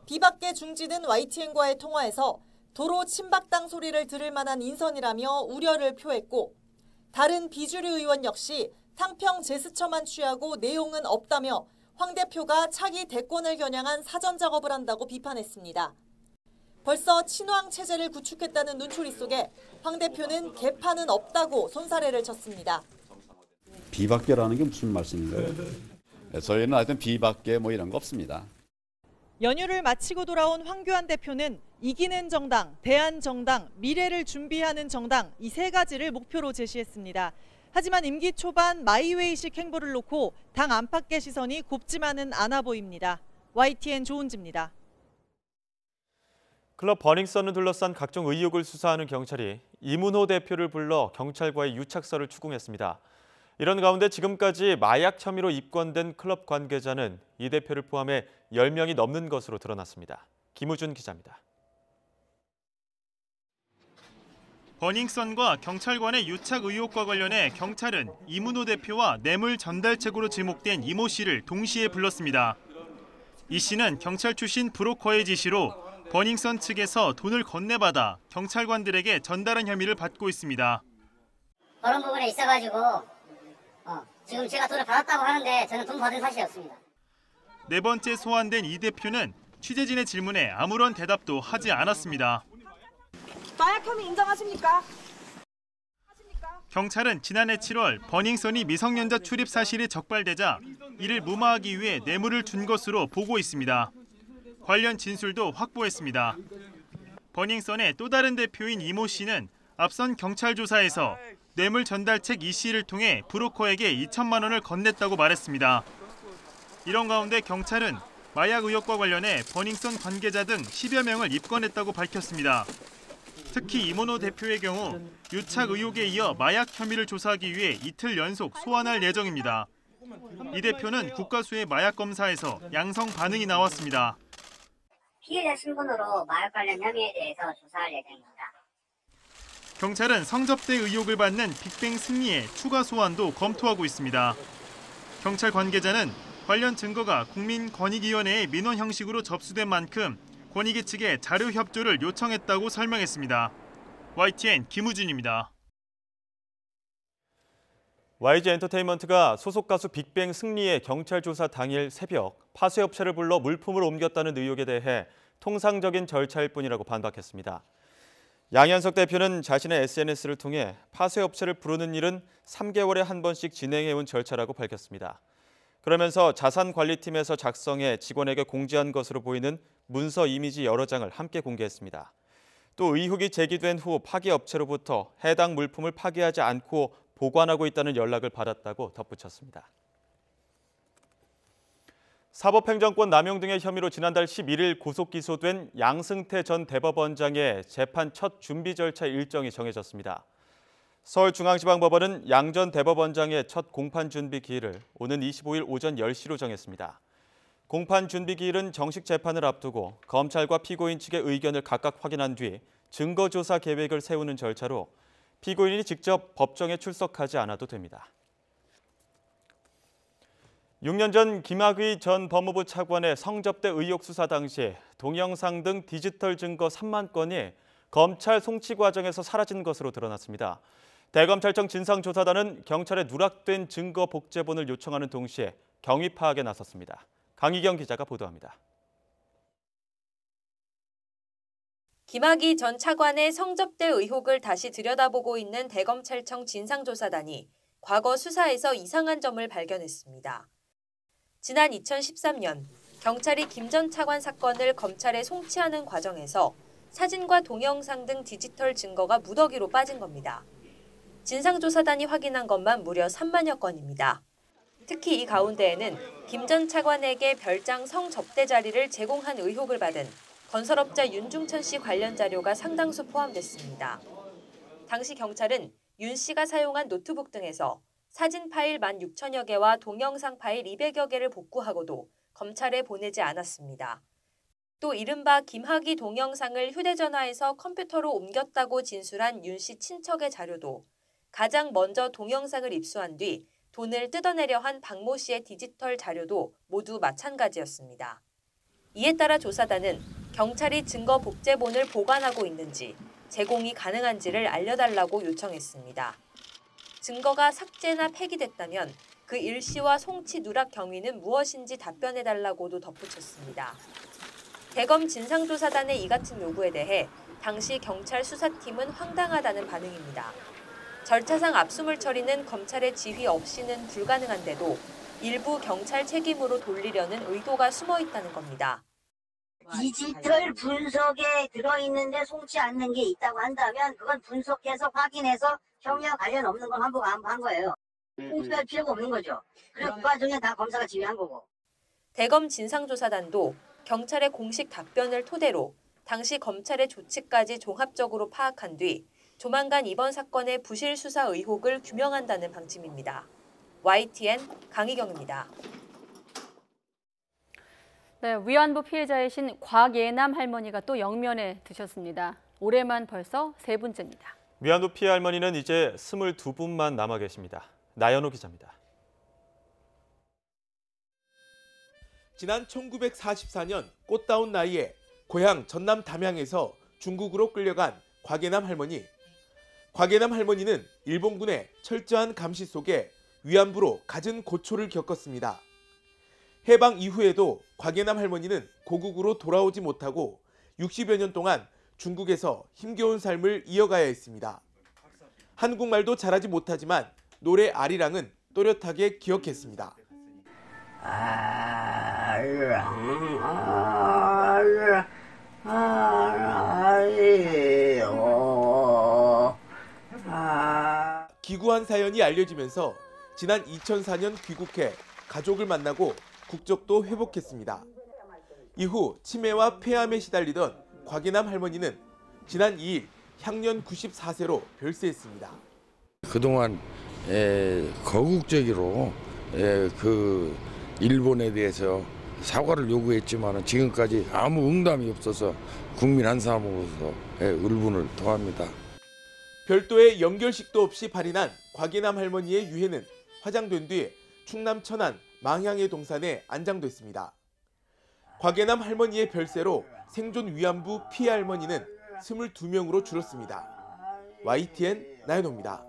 비박계 중진은 YTN과의 통화에서 도로 친박당 소리를 들을 만한 인선이라며 우려를 표했고 다른 비주류 의원 역시 탕평 제스처만 취하고 내용은 없다며 황 대표가 차기 대권을 겨냥한 사전 작업을 한다고 비판했습니다. 벌써 친황 체제를 구축했다는 눈초리 속에 황 대표는 개판은 없다고 손사래를 쳤습니다. 비박계라는 게 무슨 말씀인가요? 저희는 하여튼 비박계 뭐 이런 거 없습니다. 연휴를 마치고 돌아온 황교안 대표는 이기는 정당, 대한정당, 미래를 준비하는 정당 이 세 가지를 목표로 제시했습니다. 하지만 임기 초반 마이웨이식 행보를 놓고 당 안팎의 시선이 곱지만은 않아 보입니다. YTN 조은지입니다. 클럽 버닝썬을 둘러싼 각종 의혹을 수사하는 경찰이 이문호 대표를 불러 경찰과의 유착설을 추궁했습니다. 이런 가운데 지금까지 마약 혐의로 입건된 클럽 관계자는 이 대표를 포함해 10명이 넘는 것으로 드러났습니다. 김우준 기자입니다. 버닝썬과 경찰관의 유착 의혹과 관련해 경찰은 이문호 대표와 뇌물 전달책으로 지목된 이모 씨를 동시에 불렀습니다. 이 씨는 경찰 출신 브로커의 지시로 버닝썬 측에서 돈을 건네받아 경찰관들에게 전달한 혐의를 받고 있습니다. 그런 부분에 있어가지고 지금 제가 돈을 받았다고 하는데 저는 돈 받은 사실이 없습니다. 네 번째 소환된 이 대표는 취재진의 질문에 아무런 대답도 하지 않았습니다. 마약 혐의 인정하십니까? 경찰은 지난해 7월 버닝썬이 미성년자 출입 사실이 적발되자 이를 무마하기 위해 뇌물을 준 것으로 보고 있습니다. 관련 진술도 확보했습니다. 버닝썬의 또 다른 대표인 이모 씨는 앞선 경찰 조사에서 뇌물 전달책 이 씨를 통해 브로커에게 2천만 원을 건넸다고 말했습니다. 이런 가운데 경찰은 마약 의혹과 관련해 버닝썬 관계자 등 10여 명을 입건했다고 밝혔습니다. 특히 이모노 대표의 경우 유착 의혹에 이어 마약 혐의를 조사하기 위해 이틀 연속 소환할 예정입니다. 이 대표는 국가수의 마약 검사에서 양성 반응이 나왔습니다. 피해자 신분으로 마약 관련 혐의에 대해서 조사할 예정입니다. 경찰은 성접대 의혹을 받는 빅뱅 승리의 추가 소환도 검토하고 있습니다. 경찰 관계자는 관련 증거가 국민권익위원회의 민원 형식으로 접수된 만큼 권익위 측에 자료 협조를 요청했다고 설명했습니다. YTN 김우준입니다. YG 엔터테인먼트가 소속 가수 빅뱅 승리의 경찰 조사 당일 새벽 파쇄업체를 불러 물품을 옮겼다는 의혹에 대해 통상적인 절차일 뿐이라고 반박했습니다. 양현석 대표는 자신의 SNS를 통해 파쇄업체를 부르는 일은 3개월에 한 번씩 진행해온 절차라고 밝혔습니다. 그러면서 자산관리팀에서 작성해 직원에게 공지한 것으로 보이는 문서 이미지 여러 장을 함께 공개했습니다. 또 의혹이 제기된 후 파기업체로부터 해당 물품을 파기하지 않고 보관하고 있다는 연락을 받았다고 덧붙였습니다. 사법행정권 남용 등의 혐의로 지난달 11일 구속 기소된 양승태 전 대법원장의 재판 첫 준비 절차 일정이 정해졌습니다. 서울중앙지방법원은 양 전 대법원장의 첫 공판 준비 기일을 오는 25일 오전 10시로 정했습니다. 공판 준비 기일은 정식 재판을 앞두고 검찰과 피고인 측의 의견을 각각 확인한 뒤 증거조사 계획을 세우는 절차로 피고인이 직접 법정에 출석하지 않아도 됩니다. 6년 전 김학의 전 법무부 차관의 성접대 의혹 수사 당시 동영상 등 디지털 증거 3만 건이 검찰 송치 과정에서 사라진 것으로 드러났습니다. 대검찰청 진상조사단은 경찰에 누락된 증거 복제본을 요청하는 동시에 경위 파악에 나섰습니다. 강희경 기자가 보도합니다. 김학의 전 차관의 성접대 의혹을 다시 들여다보고 있는 대검찰청 진상조사단이 과거 수사에서 이상한 점을 발견했습니다. 지난 2013년 경찰이 김 전 차관 사건을 검찰에 송치하는 과정에서 사진과 동영상 등 디지털 증거가 무더기로 빠진 겁니다. 진상조사단이 확인한 것만 무려 3만여 건입니다. 특히 이 가운데에는 김 전 차관에게 별장 성접대 자리를 제공한 의혹을 받은 건설업자 윤중천 씨 관련 자료가 상당수 포함됐습니다. 당시 경찰은 윤 씨가 사용한 노트북 등에서 사진 파일 16,000여 개와 동영상 파일 200여 개를 복구하고도 검찰에 보내지 않았습니다. 또 이른바 김학의 동영상을 휴대전화에서 컴퓨터로 옮겼다고 진술한 윤 씨 친척의 자료도 가장 먼저 동영상을 입수한 뒤 돈을 뜯어내려 한 박모 씨의 디지털 자료도 모두 마찬가지였습니다. 이에 따라 조사단은 경찰이 증거 복제본을 보관하고 있는지 제공이 가능한지를 알려달라고 요청했습니다. 증거가 삭제나 폐기됐다면 그 일시와 송치 누락 경위는 무엇인지 답변해달라고도 덧붙였습니다. 대검 진상조사단의 이 같은 요구에 대해 당시 경찰 수사팀은 황당하다는 반응입니다. 절차상 압수물 처리는 검찰의 지휘 없이는 불가능한데도 일부 경찰 책임으로 돌리려는 의도가 숨어 있다는 겁니다. 디지털 분석에 들어있는데 송치 않는 게 있다고 한다면 그건 분석해서 확인해서 혐의와 관련 없는 걸 한 거예요. 송치할 필요가 없는 거죠. 그래서 그 과정에 다 검사가 지휘한 거고. 대검 진상조사단도 경찰의 공식 답변을 토대로 당시 검찰의 조치까지 종합적으로 파악한 뒤 조만간 이번 사건의 부실 수사 의혹을 규명한다는 방침입니다. YTN 강희경입니다. 네, 위안부 피해자이신 곽예남 할머니가 또 영면에 드셨습니다. 올해만 벌써 3분째입니다. 위안부 피해 할머니는 이제 22분만 남아 계십니다. 나연호 기자입니다. 지난 1944년 꽃다운 나이에 고향 전남 담양에서 중국으로 끌려간 곽예남 할머니. 곽예남 할머니는 일본군의 철저한 감시 속에 위안부로 갖은 고초를 겪었습니다. 해방 이후에도 곽예남 할머니는 고국으로 돌아오지 못하고 60여 년 동안 중국에서 힘겨운 삶을 이어가야 했습니다. 한국말도 잘하지 못하지만 노래 아리랑은 또렷하게 기억했습니다. 기구한 사연이 알려지면서 지난 2004년 귀국해 가족을 만나고 국적도 회복했습니다. 이후 치매와 폐암에 시달리던 곽예남 할머니는 지난 2일 향년 94세로 별세했습니다. 그동안 거국적으로 그 일본에 대해서 사과를 요구했지만 지금까지 아무 응답이 없어서 국민 한 사람으로서 울분을 토합니다. 별도의 연결식도 없이 발이 난 곽예남 할머니의 유해는 화장된 뒤 충남 천안 망향의 동산에 안장됐습니다. 곽예남 할머니의 별세로 생존 위안부 피해 할머니는 22명으로 줄었습니다. YTN 나연호입니다.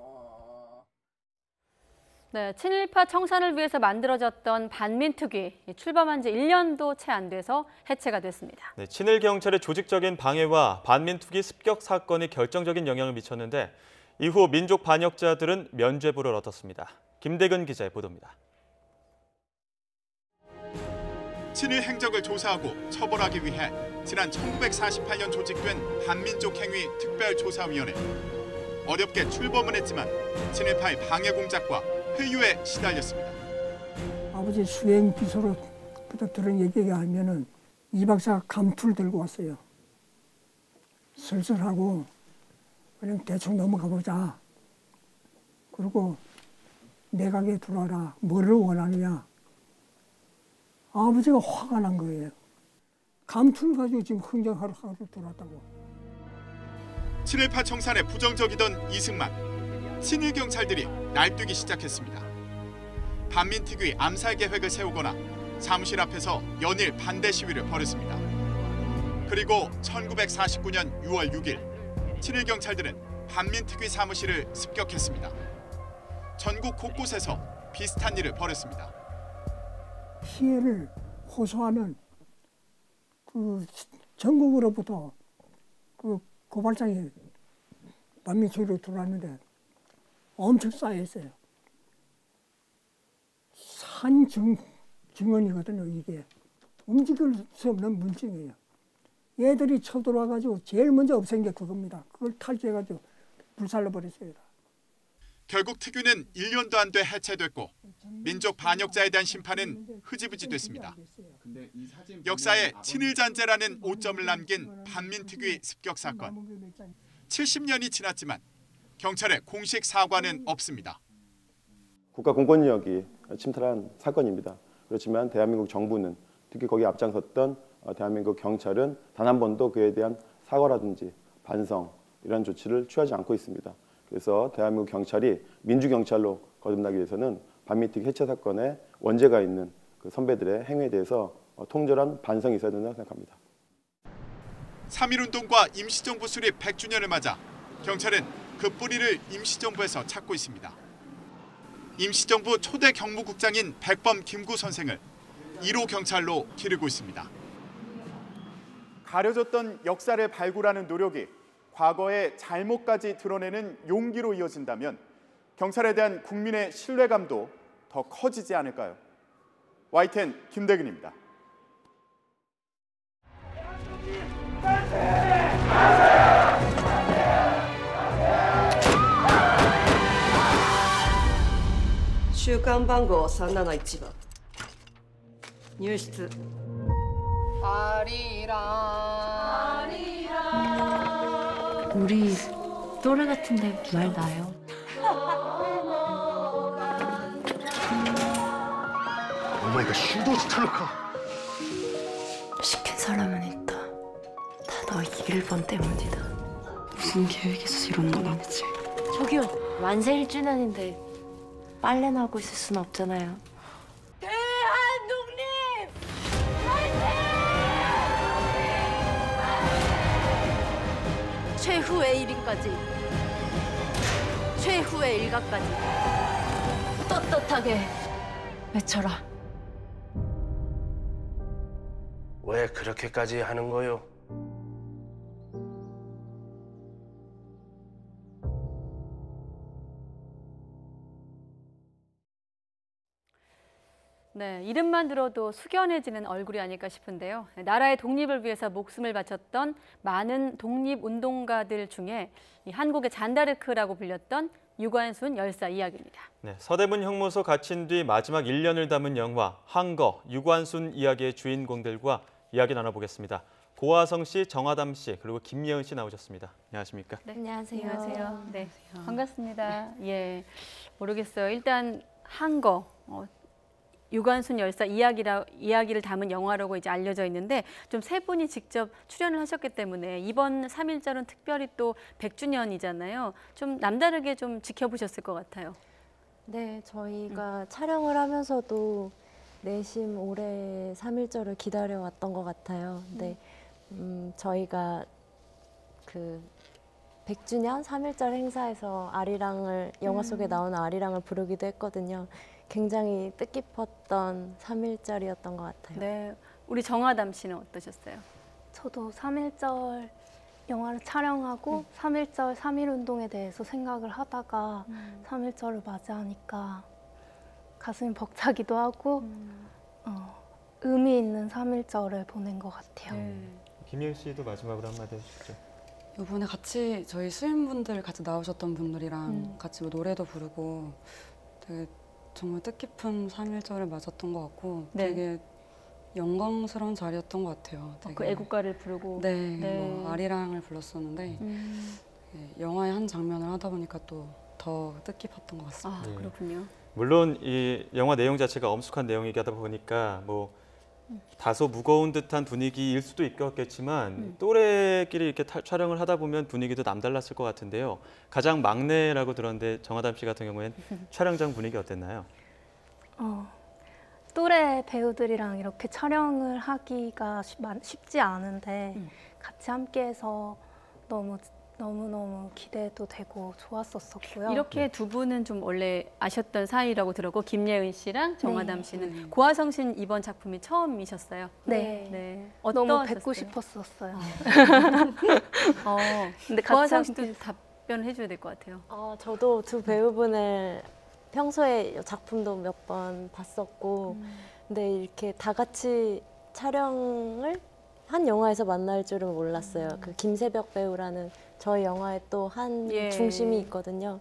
네, 친일파 청산을 위해서 만들어졌던 반민특위 출범한 지 1년도 채 안 돼서 해체가 됐습니다. 네, 친일 경찰의 조직적인 방해와 반민특위 습격 사건이 결정적인 영향을 미쳤는데 이후 민족 반역자들은 면죄부를 얻었습니다. 김대근 기자의 보도입니다. 친일 행적을 조사하고 처벌하기 위해 지난 1948년 조직된 반민족 행위 특별조사위원회. 어렵게 출범은 했지만 친일파의 방해 공작과 회유에 시달렸습니다. 아버지 수행 비서로부터 들은 얘기가 하면은 이 박사가 감투를 들고 왔어요. 슬슬하고 그냥 대충 넘어가 보자. 그리고 내각에 들어와라. 뭐를 원하느냐. 아버지가 화가 난 거예요. 감투를 가지고 지금 흥정하러 들어왔다고. 친일파 청산에 부정적이던 이승만. 친일 경찰들이 날뛰기 시작했습니다. 반민특위 암살 계획을 세우거나 사무실 앞에서 연일 반대 시위를 벌였습니다. 그리고 1949년 6월 6일 친일 경찰들은 반민특위 사무실을 습격했습니다. 전국 곳곳에서 비슷한 일을 벌였습니다. 피해를 호소하는 그 전국으로부터 그 고발장이 반민특위로 들어왔는데 엄청 쌓여있어요. 산 증언이거든요. 이게 움직일 수 없는 문증이에요. 얘들이 쳐들어와가지고 제일 먼저 없앤 게 그겁니다. 그걸 탈취해가지고 불살라버렸어요. 결국 특위는 1년도 안 돼 해체됐고 민족 반역자에 대한 심판은 흐지부지 됐습니다. 역사에 친일잔재라는 오점을 남긴 반민특위 습격 사건. 70년이 지났지만 경찰의 공식 사과는 없습니다. 국가 공권력이 침탈한 사건입니다. 그렇지만 대한민국 정부는 특히 거기에 앞장섰던 대한민국 경찰은 단 한 번도 그에 대한 사과라든지 반성 이런 조치를 취하지 않고 있습니다. 그래서 대한민국 경찰이 민주경찰로 거듭나기 위해서는 반민특위 해체 사건에 원죄가 있는 그 선배들의 행위에 대해서 통절한 반성이 있어야 된다고 생각합니다. 3.1운동과 임시정부 수립 100주년을 맞아 경찰은 그 뿌리를 임시정부에서 찾고 있습니다. 임시정부 초대 경무국장인 백범 김구 선생을 1호 경찰로 기르고 있습니다. 가려졌던 역사를 발굴하는 노력이 과거의 잘못까지 드러내는 용기로 이어진다면 경찰에 대한 국민의 신뢰감도 더 커지지 않을까요? YTN 김대근입니다.週刊番号371番入室 우리 또래 같은데 말 나요. 오마이가 슈도 스타로카 시킨 사람은 있다. 다 너 1번 때문이다. 무슨 계획이 있어서 이러는 건 아니지. 저기요, 만세 1주년인데 빨래나 하고 있을 순 없잖아요. 대한독립! 최후의 1인까지, 최후의 일가까지 떳떳하게 외쳐라. 왜 그렇게까지 하는 거요? 네, 이름만 들어도 숙연해지는 얼굴이 아닐까 싶은데요. 나라의 독립을 위해서 목숨을 바쳤던 많은 독립운동가들 중에 이 한국의 잔다르크라고 불렸던 유관순 열사 이야기입니다. 네, 서대문 형무소 갇힌 뒤 마지막 1년을 담은 영화 항거 유관순 이야기의 주인공들과 이야기 나눠보겠습니다. 고화성 씨, 정아담 씨, 그리고 김예은 씨 나오셨습니다. 안녕하십니까? 네, 안녕하세요. 안녕하세요. 네, 반갑습니다. 예, 모르겠어요. 일단 항거 유관순 열사 이야기를 담은 영화라고 이제 알려져 있는데 좀 세 분이 직접 출연을 하셨기 때문에 이번 3.1절은 특별히 또 100주년이잖아요. 좀 남다르게 좀 지켜보셨을 것 같아요. 네, 저희가 촬영을 하면서도 내심 올해 3.1절을 기다려왔던 것 같아요. 근데 저희가 그 100주년 3.1절 행사에서 아리랑을 영화 속에 나오는 아리랑을 부르기도 했거든요. 굉장히 뜻깊었던 3.1절이었던 것 같아요. 네, 우리 정아담 씨는 어떠셨어요? 저도 3.1절 영화를 촬영하고 3.1절 3.1운동에 대해서 생각을 하다가 3.1절을 맞이하니까 가슴이 벅차기도 하고 의미 있는 3.1절을 보낸 것 같아요. 김예은 씨도 마지막으로 한마디 해주시죠. 이번에 같이 저희 수인분들 같이 나오셨던 분들이랑 같이 뭐 노래도 부르고 되게 정말 뜻깊은 3.1절을 맞았던 것 같고 되게 영광스러운 자리였던 것 같아요. 되게. 그 애국가를 부르고 뭐 아리랑을 불렀었는데 영화의 한 장면을 하다 보니까 또 더 뜻깊었던 것 같습니다. 아, 그렇군요. 물론 이 영화 내용 자체가 엄숙한 내용이다 보니까 뭐 다소 무거운 듯한 분위기일 수도 있겠지만 또래끼리 이렇게 촬영을 하다 보면 분위기도 남달랐을 것 같은데요. 가장 막내라고 들었는데 정아담 씨 같은 경우엔 촬영장 분위기 어땠나요? 또래 배우들이랑 이렇게 촬영을 하기가 쉽지 않은데 같이 함께해서 너무너무 기대도 되고 좋았었고요. 이렇게 두 분은 좀 원래 아셨던 사이라고 들었고 김예은 씨랑 정아담 씨는 고화성 씨는 이번 작품이 처음이셨어요. 네. 너무 뵙고 싶었었어요. 근데 고화성 씨도 답변을 해줘야 될 것 같아요. 저도 두 배우분을 평소에 작품도 몇 번 봤었고 근데 이렇게 다 같이 촬영을 한 영화에서 만날 줄은 몰랐어요. 그 김세벽 배우라는 저희 영화에 또 한 중심이 있거든요.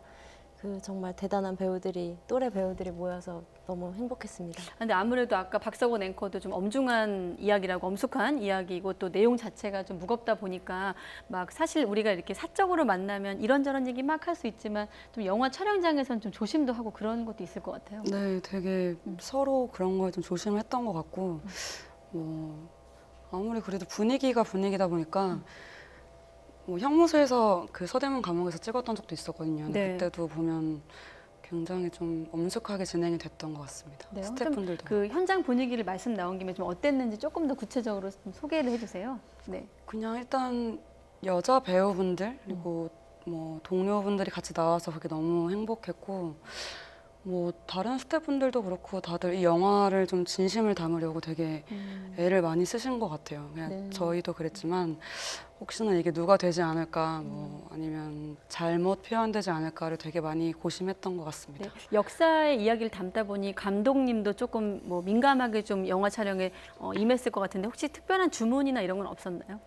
그 정말 대단한 배우들이 또래 배우들이 모여서 너무 행복했습니다. 근데 아무래도 아까 박석원 앵커도 좀 엄중한 이야기라고 엄숙한 이야기고 또 내용 자체가 좀 무겁다 보니까 막 사실 우리가 이렇게 사적으로 만나면 이런저런 얘기 막 할 수 있지만 좀 영화 촬영장에서는 좀 조심도 하고 그런 것도 있을 것 같아요. 네, 되게 서로 그런 거에 좀 조심했던 것 같고 아무리 그래도 분위기다 보니까 뭐 형무소에서 그 서대문 감옥에서 찍었던 적도 있었거든요. 근데 그때도 보면 굉장히 좀 엄숙하게 진행이 됐던 것 같습니다. 네, 스태프분들도. 그 현장 분위기를 말씀 나온 김에 좀 어땠는지 조금 더 구체적으로 좀 소개를 해주세요. 네. 그냥 일단 여자 배우분들 그리고 뭐 동료분들이 같이 나와서 그게 너무 행복했고 뭐 다른 스태프분들도 그렇고 다들 이 영화를 좀 진심을 담으려고 되게 애를 많이 쓰신 것 같아요. 그냥 저희도 그랬지만 혹시나 이게 누가 되지 않을까 뭐 아니면 잘못 표현되지 않을까를 되게 많이 고심했던 것 같습니다. 네. 역사의 이야기를 담다 보니 감독님도 조금 뭐 민감하게 좀 영화 촬영에 임했을 것 같은데 혹시 특별한 주문이나 이런 건 없었나요?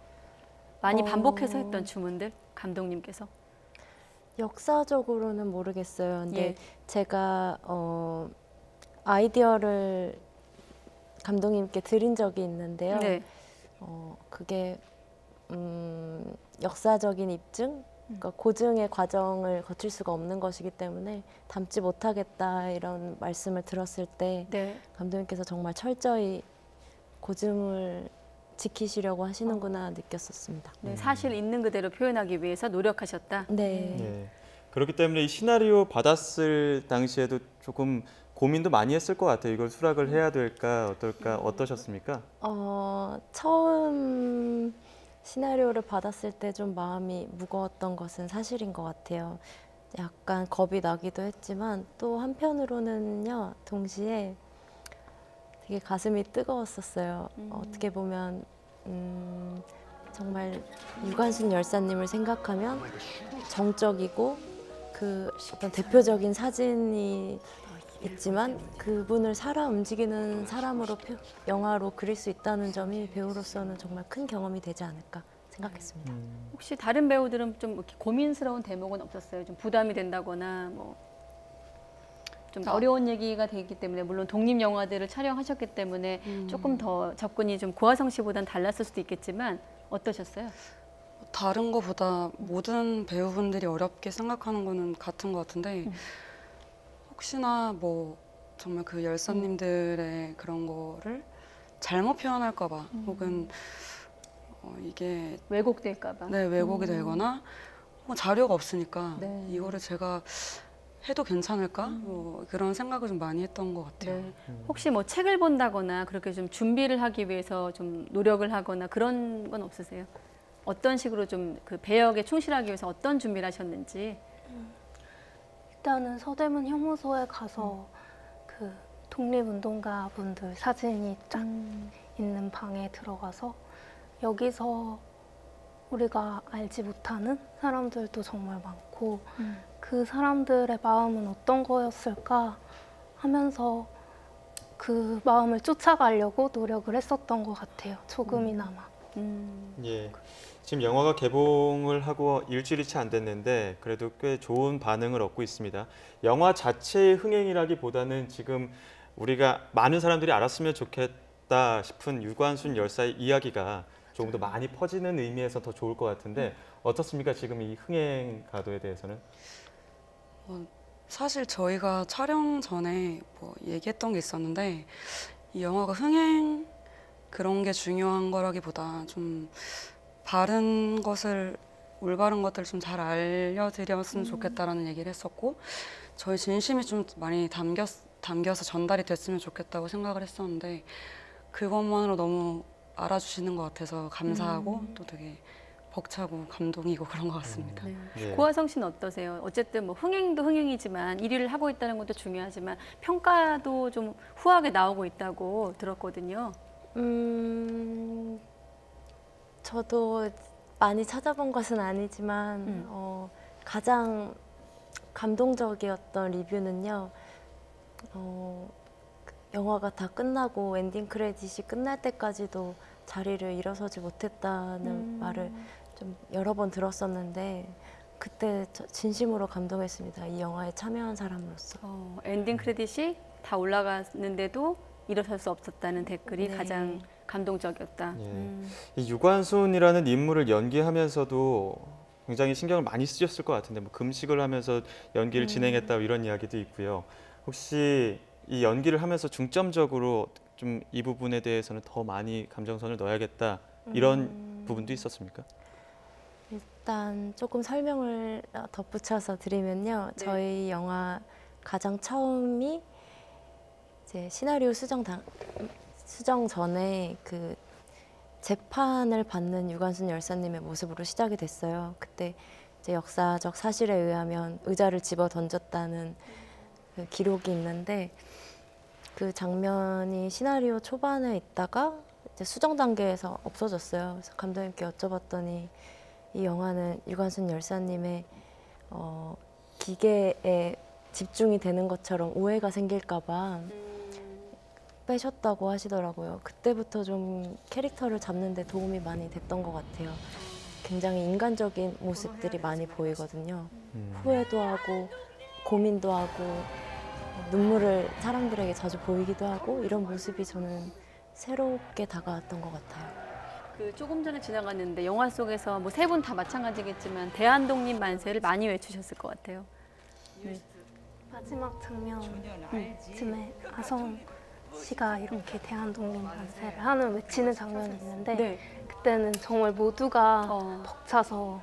많이 반복해서 했던 주문들 감독님께서? 역사적으로는 모르겠어요. 근데 제가 아이디어를 감독님께 드린 적이 있는데요. 그게 역사적인 입증, 그러니까 고증의 과정을 거칠 수가 없는 것이기 때문에 담지 못하겠다 이런 말씀을 들었을 때 감독님께서 정말 철저히 고증을 지키시려고 하시는구나 느꼈었습니다. 네, 사실 있는 그대로 표현하기 위해서 노력하셨다. 네. 그렇기 때문에 이 시나리오 받았을 당시에도 조금 고민도 많이 했을 것 같아요. 이걸 수락을 해야 될까 어떨까 어떠셨습니까? 처음 시나리오를 받았을 때 좀 마음이 무거웠던 것은 사실인 것 같아요. 약간 겁이 나기도 했지만 또 한편으로는요 동시에 되게 가슴이 뜨거웠었어요. 어떻게 보면 정말 유관순 열사님을 생각하면 정적이고 그 어떤 대표적인 사진이 있지만 그분을 살아 움직이는 사람으로 영화로 그릴 수 있다는 점이 배우로서는 정말 큰 경험이 되지 않을까 생각했습니다. 혹시 다른 배우들은 좀 이렇게 고민스러운 대목은 없었어요? 좀 부담이 된다거나 뭐 좀 어려운 얘기가 되기 때문에 물론 독립 영화들을 촬영하셨기 때문에 조금 더 접근이 좀 고화성 씨보다는 달랐을 수도 있겠지만 어떠셨어요? 다른 거보다 모든 배우분들이 어렵게 생각하는 거는 같은 것 같은데 혹시나 뭐 정말 그 열사님들의 그런 거를 잘못 표현할까 봐 혹은 이게 왜곡될까 봐. 네, 왜곡이 되거나 자료가 없으니까 이거를 제가 해도 괜찮을까? 뭐 그런 생각을 좀 많이 했던 것 같아요. 네. 혹시 뭐 책을 본다거나 그렇게 좀 준비를 하기 위해서 좀 노력을 하거나 그런 건 없으세요? 어떤 식으로 좀 그 배역에 충실하기 위해서 어떤 준비를 하셨는지? 일단은 서대문 혐오소에 가서 그 독립운동가 분들 사진이 쫙 있는 방에 들어가서 여기서 우리가 알지 못하는 사람들도 정말 많고 그 사람들의 마음은 어떤 거였을까 하면서 그 마음을 쫓아가려고 노력을 했었던 것 같아요. 조금이나마. 예. 지금 영화가 개봉을 하고 일주일이 채 안 됐는데 그래도 꽤 좋은 반응을 얻고 있습니다. 영화 자체의 흥행이라기보다는 지금 우리가 많은 사람들이 알았으면 좋겠다 싶은 유관순 열사의 이야기가 조금 더 많이 퍼지는 의미에서 더 좋을 것 같은데 어떻습니까? 지금 이 흥행 가도에 대해서는? 사실 저희가 촬영 전에 뭐 얘기했던 게 있었는데 이 영화가 흥행 그런 게 중요한 거라기보다 좀 바른 것을 올바른 것들을 좀 잘 알려드렸으면 좋겠다라는 얘기를 했었고 저희 진심이 좀 많이 담겨서 전달이 됐으면 좋겠다고 생각을 했었는데 그것만으로 너무 알아주시는 것 같아서 감사하고 또 되게 벅차고 감동이고 그런 것 같습니다. 네. 고화성 씨는 어떠세요? 어쨌든 뭐 흥행도 흥행이지만 1위를 하고 있다는 것도 중요하지만 평가도 좀 후하게 나오고 있다고 들었거든요. 저도 많이 찾아본 것은 아니지만 가장 감동적이었던 리뷰는요. 영화가 다 끝나고 엔딩 크레딧이 끝날 때까지도 자리를 일어서지 못했다는 말을 좀 여러 번 들었었는데 그때 진심으로 감동했습니다. 이 영화에 참여한 사람으로서. 엔딩 크레딧이 다 올라갔는데도 일어설 수 없었다는 댓글이 네. 가장 감동적이었다. 이 유관순이라는 인물을 연기하면서도 굉장히 신경을 많이 쓰셨을 것 같은데 뭐 금식을 하면서 연기를 진행했다 이런 이야기도 있고요. 혹시 이 연기를 하면서 중점적으로 좀 이 부분에 대해서는 더 많이 감정선을 넣어야겠다 이런 부분도 있었습니까? 일단 조금 설명을 덧붙여서 드리면요. 저희 영화 가장 처음이 이제 시나리오 수정 전에 그 재판을 받는 유관순 열사님의 모습으로 시작이 됐어요. 그때 이제 역사적 사실에 의하면 의자를 집어 던졌다는 그 기록이 있는데 그 장면이 시나리오 초반에 있다가 이제 수정 단계에서 없어졌어요. 그래서 감독님께 여쭤봤더니 이 영화는 유관순 열사님의 기계에 집중이 되는 것처럼 오해가 생길까 봐 빼셨다고 하시더라고요. 그때부터 좀 캐릭터를 잡는 데 도움이 많이 됐던 것 같아요. 굉장히 인간적인 모습들이 많이 보이거든요. 후회도 하고 고민도 하고 눈물을 사람들에게 자주 보이기도 하고 이런 모습이 저는 새롭게 다가왔던 것 같아요. 그 조금 전에 지나갔는데 영화 속에서 뭐 세 분 다 마찬가지겠지만 대한독립 만세를 많이 외치셨을 것 같아요. 마지막 장면쯤에 아성 씨가 이렇게 대한독립 만세를 외치는 장면이 있는데 그때는 정말 모두가 벅차서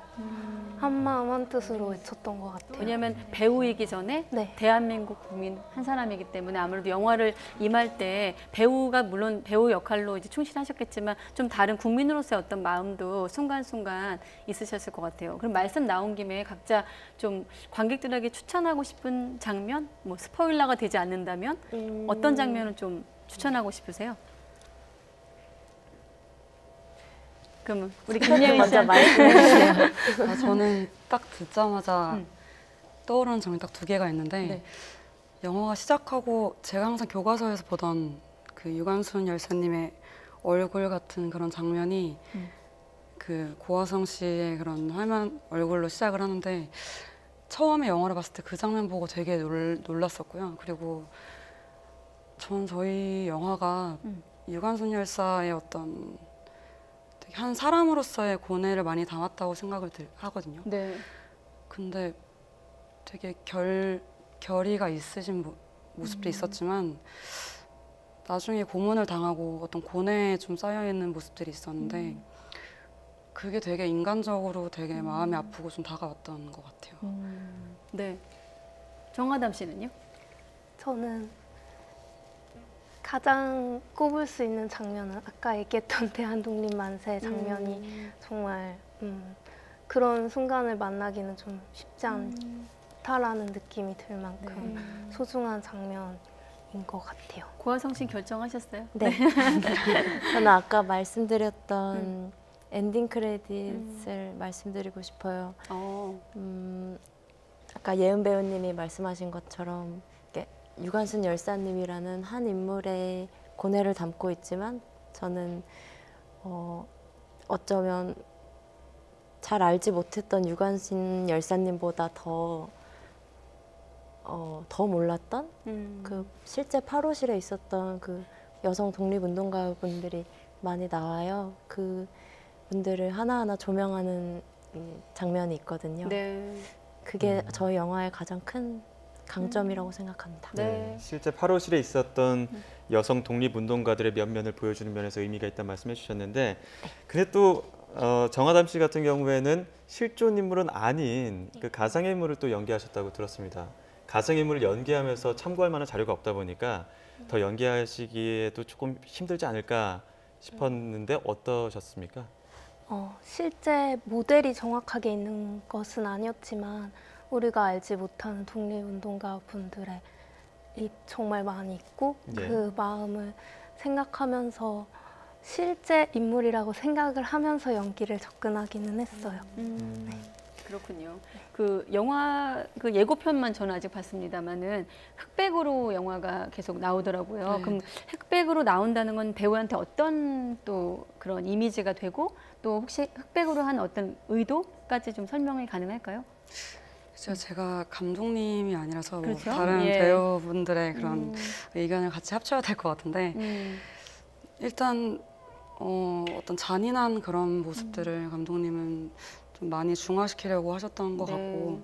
한마음 한뜻으로 외쳤던 것 같아요. 왜냐하면 배우이기 전에 대한민국 국민 한 사람이기 때문에 아무래도 영화를 임할 때 배우가 물론 배우 역할로 이제 충실하셨겠지만 좀 다른 국민으로서의 어떤 마음도 순간순간 있으셨을 것 같아요. 그럼 말씀 나온 김에 각자 좀 관객들에게 추천하고 싶은 장면, 뭐 스포일러가 되지 않는다면 어떤 장면을 좀 추천하고 싶으세요? 그럼 우리 김예은 씨 말씀해주세요. 저는 딱 듣자마자 떠오르는 장면이 딱 두 개가 있는데 영화가 시작하고 제가 항상 교과서에서 보던 그 유관순 열사님의 얼굴 같은 그런 장면이 그 고화성 씨의 그런 화면 얼굴로 시작을 하는데 처음에 영화를 봤을 때 그 장면 보고 되게 놀랐었고요. 그리고 전 저희 영화가 유관순 열사의 어떤 되게 한 사람으로서의 고뇌를 많이 담았다고 생각을 하거든요. 네. 근데 되게 결의가 있으신 모습도 있었지만 나중에 고문을 당하고 어떤 고뇌에 좀 쌓여있는 모습들이 있었는데 그게 되게 인간적으로 되게 마음이 아프고 좀 다가왔던 것 같아요. 네. 정하담 씨는요? 저는 가장 꼽을 수 있는 장면은 아까 얘기했던 대한독립만세 장면이 정말 그런 순간을 만나기는 좀 쉽지 않다라는 느낌이 들 만큼 소중한 장면인 것 같아요. 고화성 씨 결정하셨어요? 네. 저는 아까 말씀드렸던 엔딩 크레딧을 말씀드리고 싶어요. 아까 예은 배우님이 말씀하신 것처럼 유관순 열사님이라는 한 인물의 고뇌를 담고 있지만 저는 어쩌면 잘 알지 못했던 유관순 열사님보다 더 몰랐던 그 실제 8호실에 있었던 그 여성 독립운동가 분들이 많이 나와요. 그 분들을 하나하나 조명하는 장면이 있거든요. 네. 그게 저희 영화의 가장 큰 강점이라고 생각합니다. 네. 실제 8호실에 있었던 여성 독립운동가들의 면면을 보여주는 면에서 의미가 있다는 말씀해 주셨는데 근데 또 정하담 씨 같은 경우에는 실존 인물은 아닌 그 가상의 인물을 또 연기하셨다고 들었습니다. 가상의 인물을 연기하면서 참고할 만한 자료가 없다 보니까 더 연기하시기에도 조금 힘들지 않을까 싶었는데 어떠셨습니까? 실제 모델이 정확하게 있는 것은 아니었지만 우리가 알지 못하는 독립운동가 분들의 정말 많이 있고 그 마음을 생각하면서 실제 인물이라고 생각을 하면서 연기를 접근하기는 했어요. 네. 그렇군요. 그 영화 그 예고편만 저는 아직 봤습니다만은 흑백으로 영화가 계속 나오더라고요. 네. 그럼 흑백으로 나온다는 건 배우한테 어떤 또 그런 이미지가 되고 또 혹시 흑백으로 한 어떤 의도까지 좀 설명이 가능할까요? 제가 감독님이 아니라서 그렇죠? 뭐 다른 예. 배우분들의 그런 의견을 같이 합쳐야 될 것 같은데 일단 어떤 잔인한 그런 모습들을 감독님은 좀 많이 중화시키려고 하셨던 것 같고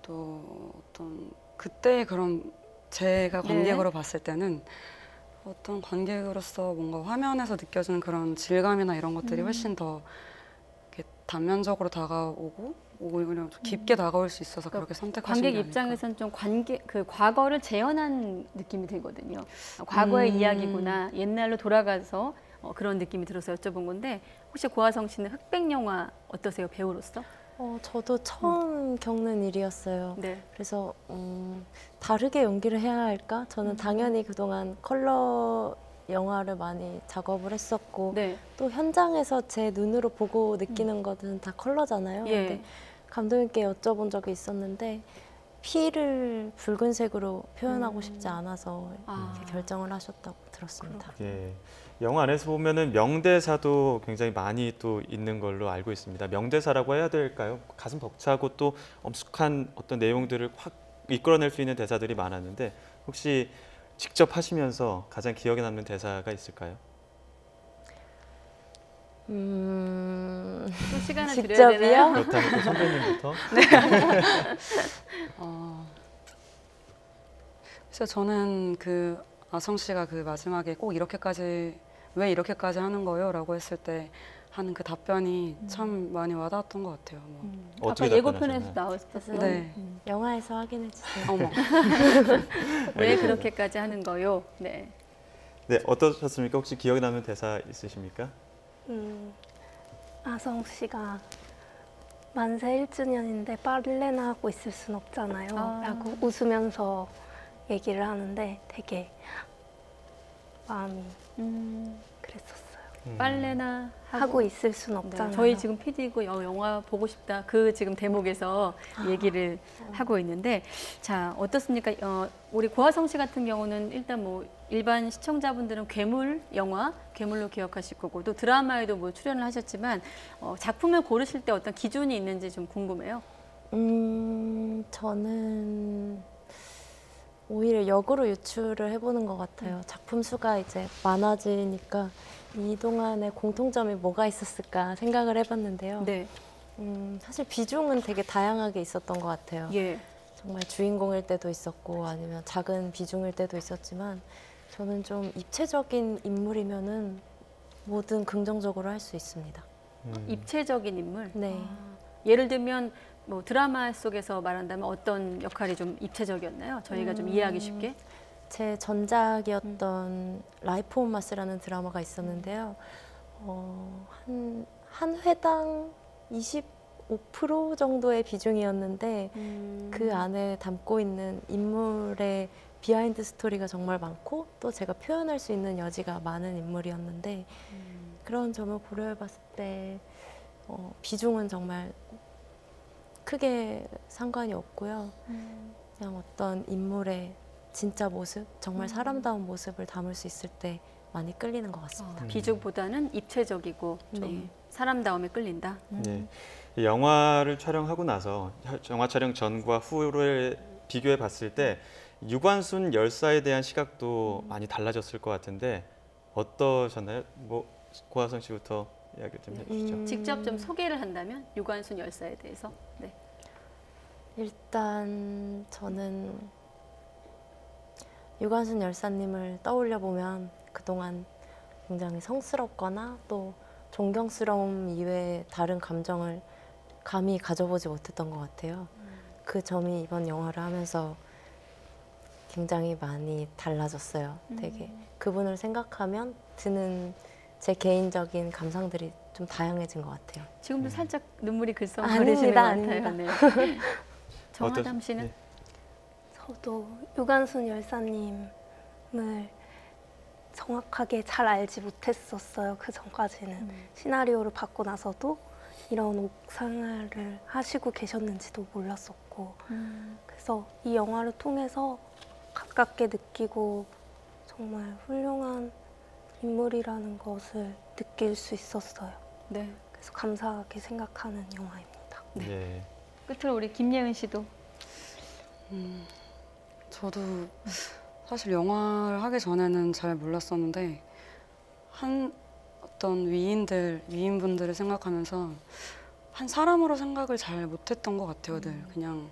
또 어떤 그때의 그런 제가 관객으로 봤을 때는 어떤 관객으로서 뭔가 화면에서 느껴지는 그런 질감이나 이런 것들이 훨씬 더 이렇게 단면적으로 다가오고 오히려 깊게 다가올 수 있어서 그렇게 선택하신 게 관객 아닐까. 입장에서는 좀 그 과거를 재현한 느낌이 들거든요. 과거의 이야기구나, 옛날로 돌아가서 그런 느낌이 들어서 여쭤본 건데 혹시 고화성 씨는 흑백 영화 어떠세요, 배우로서? 저도 처음 겪는 일이었어요. 네. 그래서 다르게 연기를 해야 할까? 저는 당연히 그동안 컬러 영화를 많이 작업을 했었고 또 현장에서 제 눈으로 보고 느끼는 것은 다 컬러잖아요. 근데 감독님께 여쭤본 적이 있었는데 피를 붉은색으로 표현하고 싶지 않아서 이렇게 결정을 하셨다고 들었습니다. 예. 영화 안에서 보면은 명대사도 굉장히 많이 또 있는 걸로 알고 있습니다. 명대사라고 해야 될까요? 가슴 벅차고 또 엄숙한 어떤 내용들을 확 이끌어낼 수 있는 대사들이 많았는데 혹시 직접 하시면서 가장 기억에 남는 대사가 있을까요? 또 시간을 직접이요? 드려야 되나요? 그렇다면 또 선배님부터. 그래서 저는 그 아성 씨가 그 마지막에 꼭 이렇게까지 왜 이렇게까지 하는 거예요? 라고 했을 때 하는 그 답변이 참 많이 와닿았던 것 같아요. 아까 예고편에서 나왔었어요. 네. 영화에서 확인해 주세요. 어머. 왜 그렇게까지 하는 거요? 네. 네, 어떠셨습니까? 혹시 기억에 남는 대사 있으십니까? 아성 씨가 만세 1주년인데 빨래나 하고 있을 순 없잖아요. 라고 웃으면서 얘기를 하는데 되게 마음이 그랬었어요. 빨래나 하고 있을 순 없잖아요. 네, 저희 지금 PD고 영화 보고 싶다 그 지금 대목에서 얘기를 하고 있는데 자 어떻습니까? 우리 고화성 씨 같은 경우는 일단 뭐 일반 시청자분들은 괴물 영화 괴물로 기억하실 거고 또 드라마에도 뭐 출연을 하셨지만 작품을 고르실 때 어떤 기준이 있는지 좀 궁금해요. 저는 오히려 역으로 유출을 해보는 것 같아요. 작품 수가 이제 많아지니까 이 동안에 공통점이 뭐가 있었을까 생각을 해봤는데요. 네. 사실 비중은 되게 다양하게 있었던 것 같아요. 예. 정말 주인공일 때도 있었고 아니면 작은 비중일 때도 있었지만 저는 좀 입체적인 인물이면은 뭐든 긍정적으로 할 수 있습니다. 입체적인 인물? 네. 예를 들면 뭐 드라마 속에서 말한다면 어떤 역할이 좀 입체적이었나요? 저희가 좀 이해하기 쉽게. 제 전작이었던 라이프 온 마스라는 드라마가 있었는데요. 한 회당 25% 정도의 비중이었는데 그 안에 담고 있는 인물의 비하인드 스토리가 정말 많고 또 제가 표현할 수 있는 여지가 많은 인물이었는데 그런 점을 고려해봤을 때 비중은 정말 크게 상관이 없고요. 그냥 어떤 인물의 진짜 모습, 정말 사람다운 모습을 담을 수 있을 때 많이 끌리는 것 같습니다. 비중보다는 입체적이고 좀 네. 사람다움에 끌린다. 네. 이 영화를 촬영하고 나서 영화 촬영 전과 후를 비교해 봤을 때 유관순 열사에 대한 시각도 많이 달라졌을 것 같은데 어떠셨나요? 뭐 고화성 씨부터 이야기 좀 해주시죠. 직접 좀 소개를 한다면 유관순 열사에 대해서. 네. 일단 저는 유관순 열사님을 떠올려 보면 그동안 굉장히 성스럽거나 또 존경스러움 이외에 다른 감정을 감히 가져보지 못했던 것 같아요. 그 점이 이번 영화를 하면서 굉장히 많이 달라졌어요. 되게 그분을 생각하면 드는 제 개인적인 감상들이 좀 다양해진 것 같아요. 지금도 살짝 눈물이 글썽거리시는 것 같아요. 네. 정하담 씨는? 네. 저도 유관순 열사님을 정확하게 잘 알지 못했었어요. 그 전까지는. 시나리오를 받고 나서도 이런 옥상화를 하시고 계셨는지도 몰랐었고 그래서 이 영화를 통해서 가깝게 느끼고 정말 훌륭한 인물이라는 것을 느낄 수 있었어요. 네. 그래서 감사하게 생각하는 영화입니다. 네. 네. 끝으로 우리 김예은 씨도. 저도 사실 영화를 하기 전에는 잘 몰랐었는데 어떤 위인분들을 생각하면서 한 사람으로 생각을 잘 못했던 것 같아요. 늘 그냥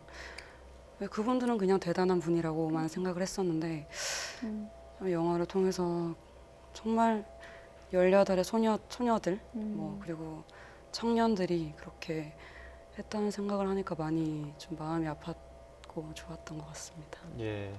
그분들은 그냥 대단한 분이라고만 생각을 했었는데 영화를 통해서 정말 18의 소녀들 뭐 그리고 청년들이 그렇게 했다는 생각을 하니까 많이 좀 마음이 아팠고 좋았던 것 같습니다. 예,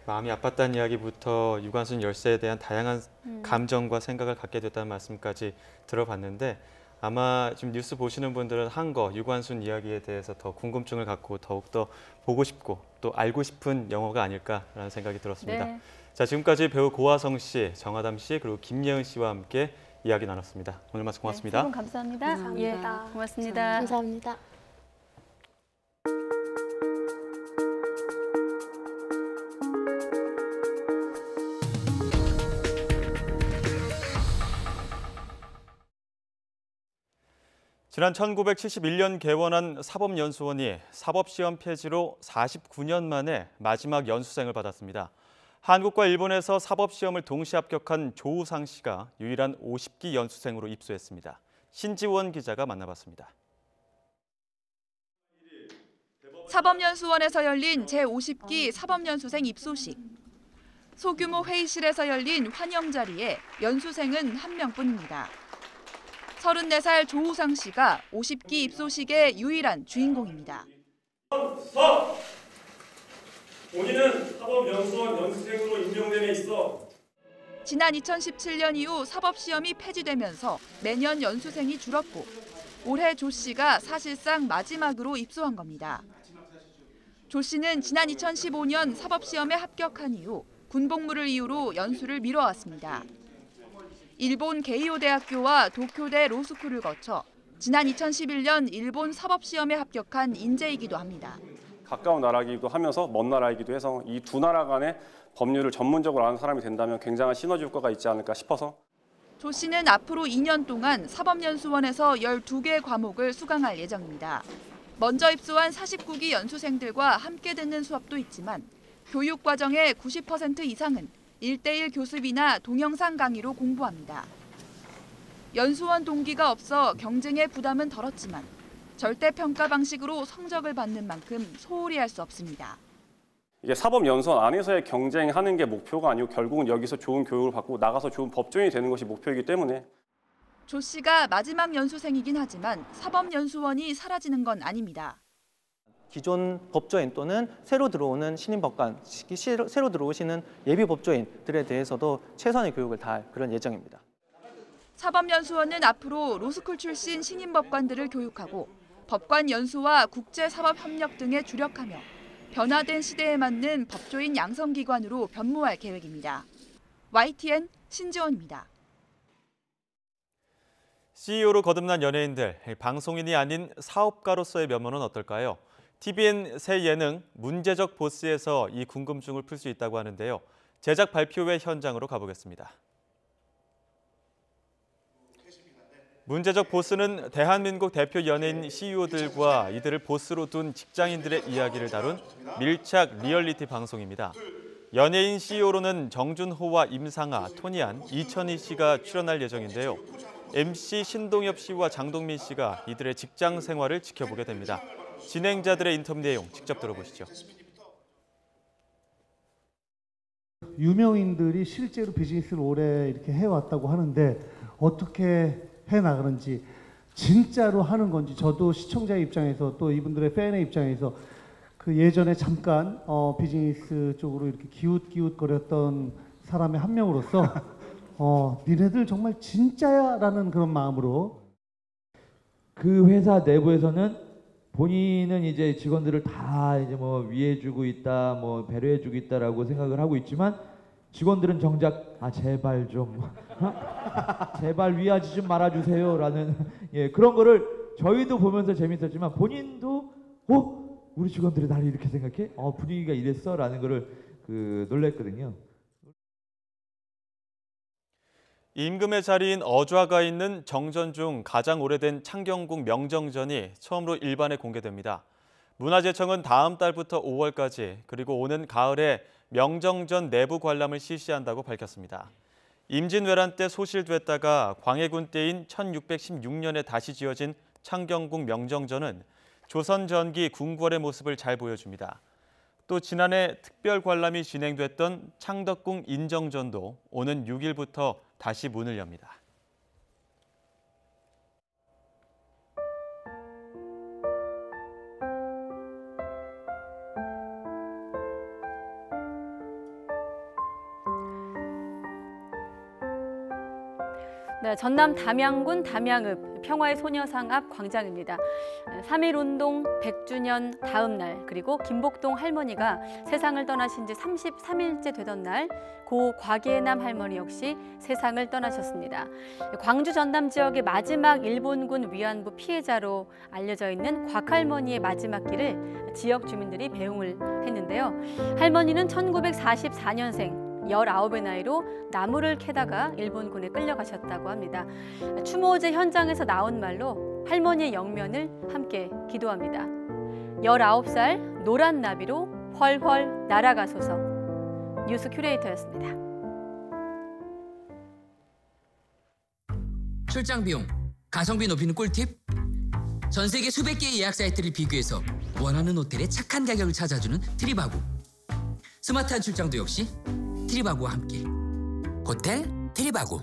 마음이 아팠다는 이야기부터 유관순 열사에 대한 다양한 감정과 생각을 갖게 됐다는 말씀까지 들어봤는데 아마 지금 뉴스 보시는 분들은 한거 유관순 이야기에 대해서 더 궁금증을 갖고 더욱더 보고 싶고 또 알고 싶은 영화가 아닐까라는 생각이 들었습니다. 네. 자, 지금까지 배우 고화성 씨, 정하담 씨 그리고 김예은 씨와 함께 이야기 나눴습니다. 오늘 말씀 고맙습니다. 네, 세 분 감사합니다. 감사합니다. 예, 고맙습니다. 감사합니다. 지난 1971년 개원한 사법연수원이 사법시험 폐지로 49년 만에 마지막 연수생을 받았습니다. 한국과 일본에서 사법시험을 동시 합격한 조우상 씨가 유일한 50기 연수생으로 입소했습니다. 신지원 기자가 만나봤습니다. 사법연수원에서 열린 제50기 사법연수생 입소식. 소규모 회의실에서 열린 환영 자리에 연수생은 한 명뿐입니다. 34살 조우상 씨가 50기 입소식의 유일한 주인공입니다. 본인은 사법연수원 연수생으로 임명됨에 있어 지난 2017년 이후 사법시험이 폐지되면서 매년 연수생이 줄었고 올해 조 씨가 사실상 마지막으로 입소한 겁니다. 조 씨는 지난 2015년 사법시험에 합격한 이후 군복무를 이유로 연수를 미뤄왔습니다. 일본 게이오 대학교와 도쿄대 로스쿨을 거쳐 지난 2011년 일본 사법시험에 합격한 인재이기도 합니다. 가까운 나라이기도 하면서 먼 나라이기도 해서 이 두 나라 간의 법률을 전문적으로 아는 사람이 된다면 굉장한 시너지 효과가 있지 않을까 싶어서. 조 씨는 앞으로 2년 동안 사법연수원에서 12개 과목을 수강할 예정입니다. 먼저 입소한 49기 연수생들과 함께 듣는 수업도 있지만 교육 과정의 90% 이상은 1:1 교습이나 동영상 강의로 공부합니다. 연수원 동기가 없어 경쟁의 부담은 덜었지만 절대평가 방식으로 성적을 받는 만큼 소홀히 할 수 없습니다. 이게 사법연수원 안에서의 경쟁하는 게 목표가 아니고 결국은 여기서 좋은 교육을 받고 나가서 좋은 법조인이 되는 것이 목표이기 때문에. 조 씨가 마지막 연수생이긴 하지만 사법연수원이 사라지는 건 아닙니다. 기존 법조인 또는 새로 들어오는 신임 법관, 새로 들어오시는 예비 법조인들에 대해서도 최선의 교육을 다할 그런 예정입니다. 사법연수원은 앞으로 로스쿨 출신 신임 법관들을 교육하고 법관 연수와 국제사법협력 등에 주력하며 변화된 시대에 맞는 법조인 양성기관으로 변모할 계획입니다. YTN 신지원입니다. CEO로 거듭난 연예인들, 방송인이 아닌 사업가로서의 면모는 어떨까요? TVN 새 예능 문제적 보스에서 이 궁금증을 풀 수 있다고 하는데요. 제작 발표회 현장으로 가보겠습니다. 문제적 보스는 대한민국 대표 연예인 CEO들과 이들을 보스로 둔 직장인들의 이야기를 다룬 밀착 리얼리티 방송입니다. 연예인 CEO로는 정준호와 임상아, 토니안, 이천희 씨가 출연할 예정인데요. MC 신동엽 씨와 장동민 씨가 이들의 직장 생활을 지켜보게 됩니다. 진행자들의 인터뷰 내용 직접 들어보시죠. 유명인들이 실제로 비즈니스를 오래 이렇게 해왔다고 하는데 어떻게 해나가는지 진짜로 하는 건지 저도 시청자의 입장에서 또 이분들의 팬의 입장에서 그 예전에 잠깐 비즈니스 쪽으로 이렇게 기웃기웃거렸던 사람의 한 명으로서 니네들 정말 진짜야 라는 그런 마음으로 그 회사 내부에서는 본인은 이제 직원들을 다 이제 뭐 위해주고 있다, 뭐 배려해주고 있다라고 생각을 하고 있지만 직원들은 정작 제발 좀 제발 위하지 좀 말아주세요라는 그런 거를 저희도 보면서 재밌었지만 본인도 우리 직원들이 나를 이렇게 생각해? 분위기가 이랬어라는 거를 놀랬거든요. 임금의 자리인 어좌가 있는 정전 중 가장 오래된 창경궁 명정전이 처음으로 일반에 공개됩니다. 문화재청은 다음 달부터 5월까지 그리고 오는 가을에 명정전 내부 관람을 실시한다고 밝혔습니다. 임진왜란 때 소실됐다가 광해군 때인 1616년에 다시 지어진 창경궁 명정전은 조선 전기 궁궐의 모습을 잘 보여줍니다. 또 지난해 특별 관람이 진행됐던 창덕궁 인정전도 오는 6일부터 다시 문을 엽니다. 네, 전남 담양군 담양읍 평화의 소녀상 앞 광장입니다. 3.1운동 100주년 다음 날 그리고 김복동 할머니가 세상을 떠나신 지 33일째 되던 날 고 곽예남 할머니 역시 세상을 떠나셨습니다. 광주 전남 지역의 마지막 일본군 위안부 피해자로 알려져 있는 곽 할머니의 마지막 길을 지역 주민들이 배웅을 했는데요. 할머니는 1944년생 19의 나이로 나무를 캐다가 일본군에 끌려가셨다고 합니다. 추모제 현장에서 나온 말로 할머니의 영면을 함께 기도합니다. 19살 노란 나비로 훨훨 날아가소서. 뉴스 큐레이터였습니다. 출장 비용, 가성비 높이는 꿀팁? 전 세계 수백 개의 예약 사이트를 비교해서 원하는 호텔의 착한 가격을 찾아주는 트립하고. 스마트한 출장도 역시 트립하고와 함께. 호텔 트립하고.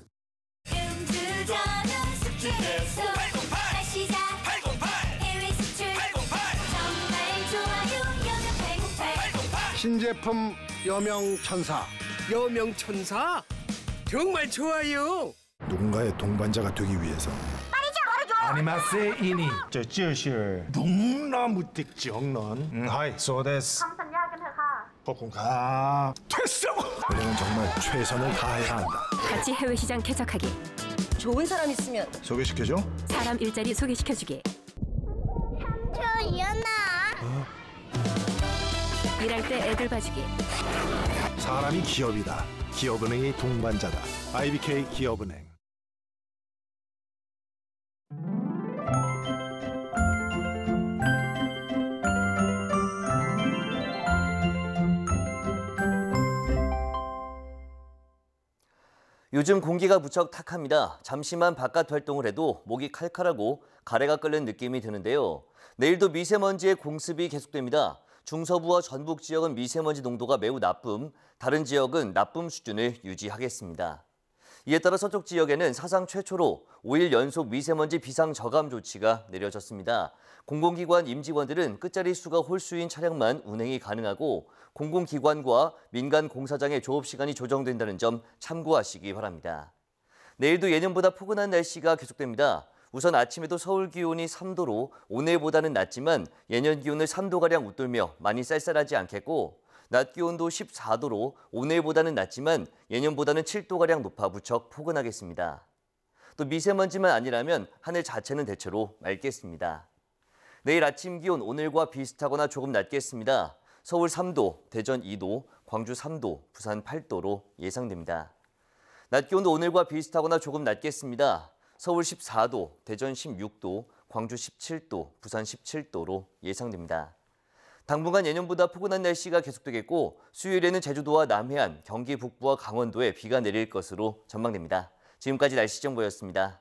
신제품 여명천사. 여명천사? 정말 좋아요. 누군가의 동반자가 되기 위해서 아니마세 이니 这是农那目的정론. はい、そうです。ขอบคุณครับ。됐어. 우리는 정말 최선을 다해야 한다. 같이 해외 시장 개척하기. 좋은 사람 있으면 소개시켜줘? 사람 일자리 소개시켜주기. 삼촌 일어나. 일할 때 애들 봐주기. 사람이 기업이다. 기업은행이 동반자다. IBK 기업은행. 요즘 공기가 무척 탁합니다. 잠시만 바깥 활동을 해도 목이 칼칼하고 가래가 끓는 느낌이 드는데요. 내일도 미세먼지의 공습이 계속됩니다. 중서부와 전북 지역은 미세먼지 농도가 매우 나쁨, 다른 지역은 나쁨 수준을 유지하겠습니다. 이에 따라 서쪽 지역에는 사상 최초로 5일 연속 미세먼지 비상 저감 조치가 내려졌습니다. 공공기관 임직원들은 끝자리 수가 홀수인 차량만 운행이 가능하고 공공기관과 민간 공사장의 조업 시간이 조정된다는 점 참고하시기 바랍니다. 내일도 예년보다 포근한 날씨가 계속됩니다. 우선 아침에도 서울 기온이 3도로 오늘보다는 낮지만 예년 기온을 3도가량 웃돌며 많이 쌀쌀하지 않겠고 낮 기온도 14도로 오늘보다는 낮지만 예년보다는 7도가량 높아 무척 포근하겠습니다. 또 미세먼지만 아니라면 하늘 자체는 대체로 맑겠습니다. 내일 아침 기온 오늘과 비슷하거나 조금 낮겠습니다. 서울 3도, 대전 2도, 광주 3도, 부산 8도로 예상됩니다. 낮 기온도 오늘과 비슷하거나 조금 낮겠습니다. 서울 14도, 대전 16도, 광주 17도, 부산 17도로 예상됩니다. 당분간 예년보다 포근한 날씨가 계속되겠고 수요일에는 제주도와 남해안, 경기 북부와 강원도에 비가 내릴 것으로 전망됩니다. 지금까지 날씨 정보였습니다.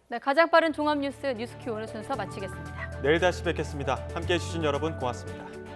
네, 가장 빠른 종합 뉴스 뉴스큐 오늘 순서 마치겠습니다. 내일 다시 뵙겠습니다. 함께해 주신 여러분 고맙습니다.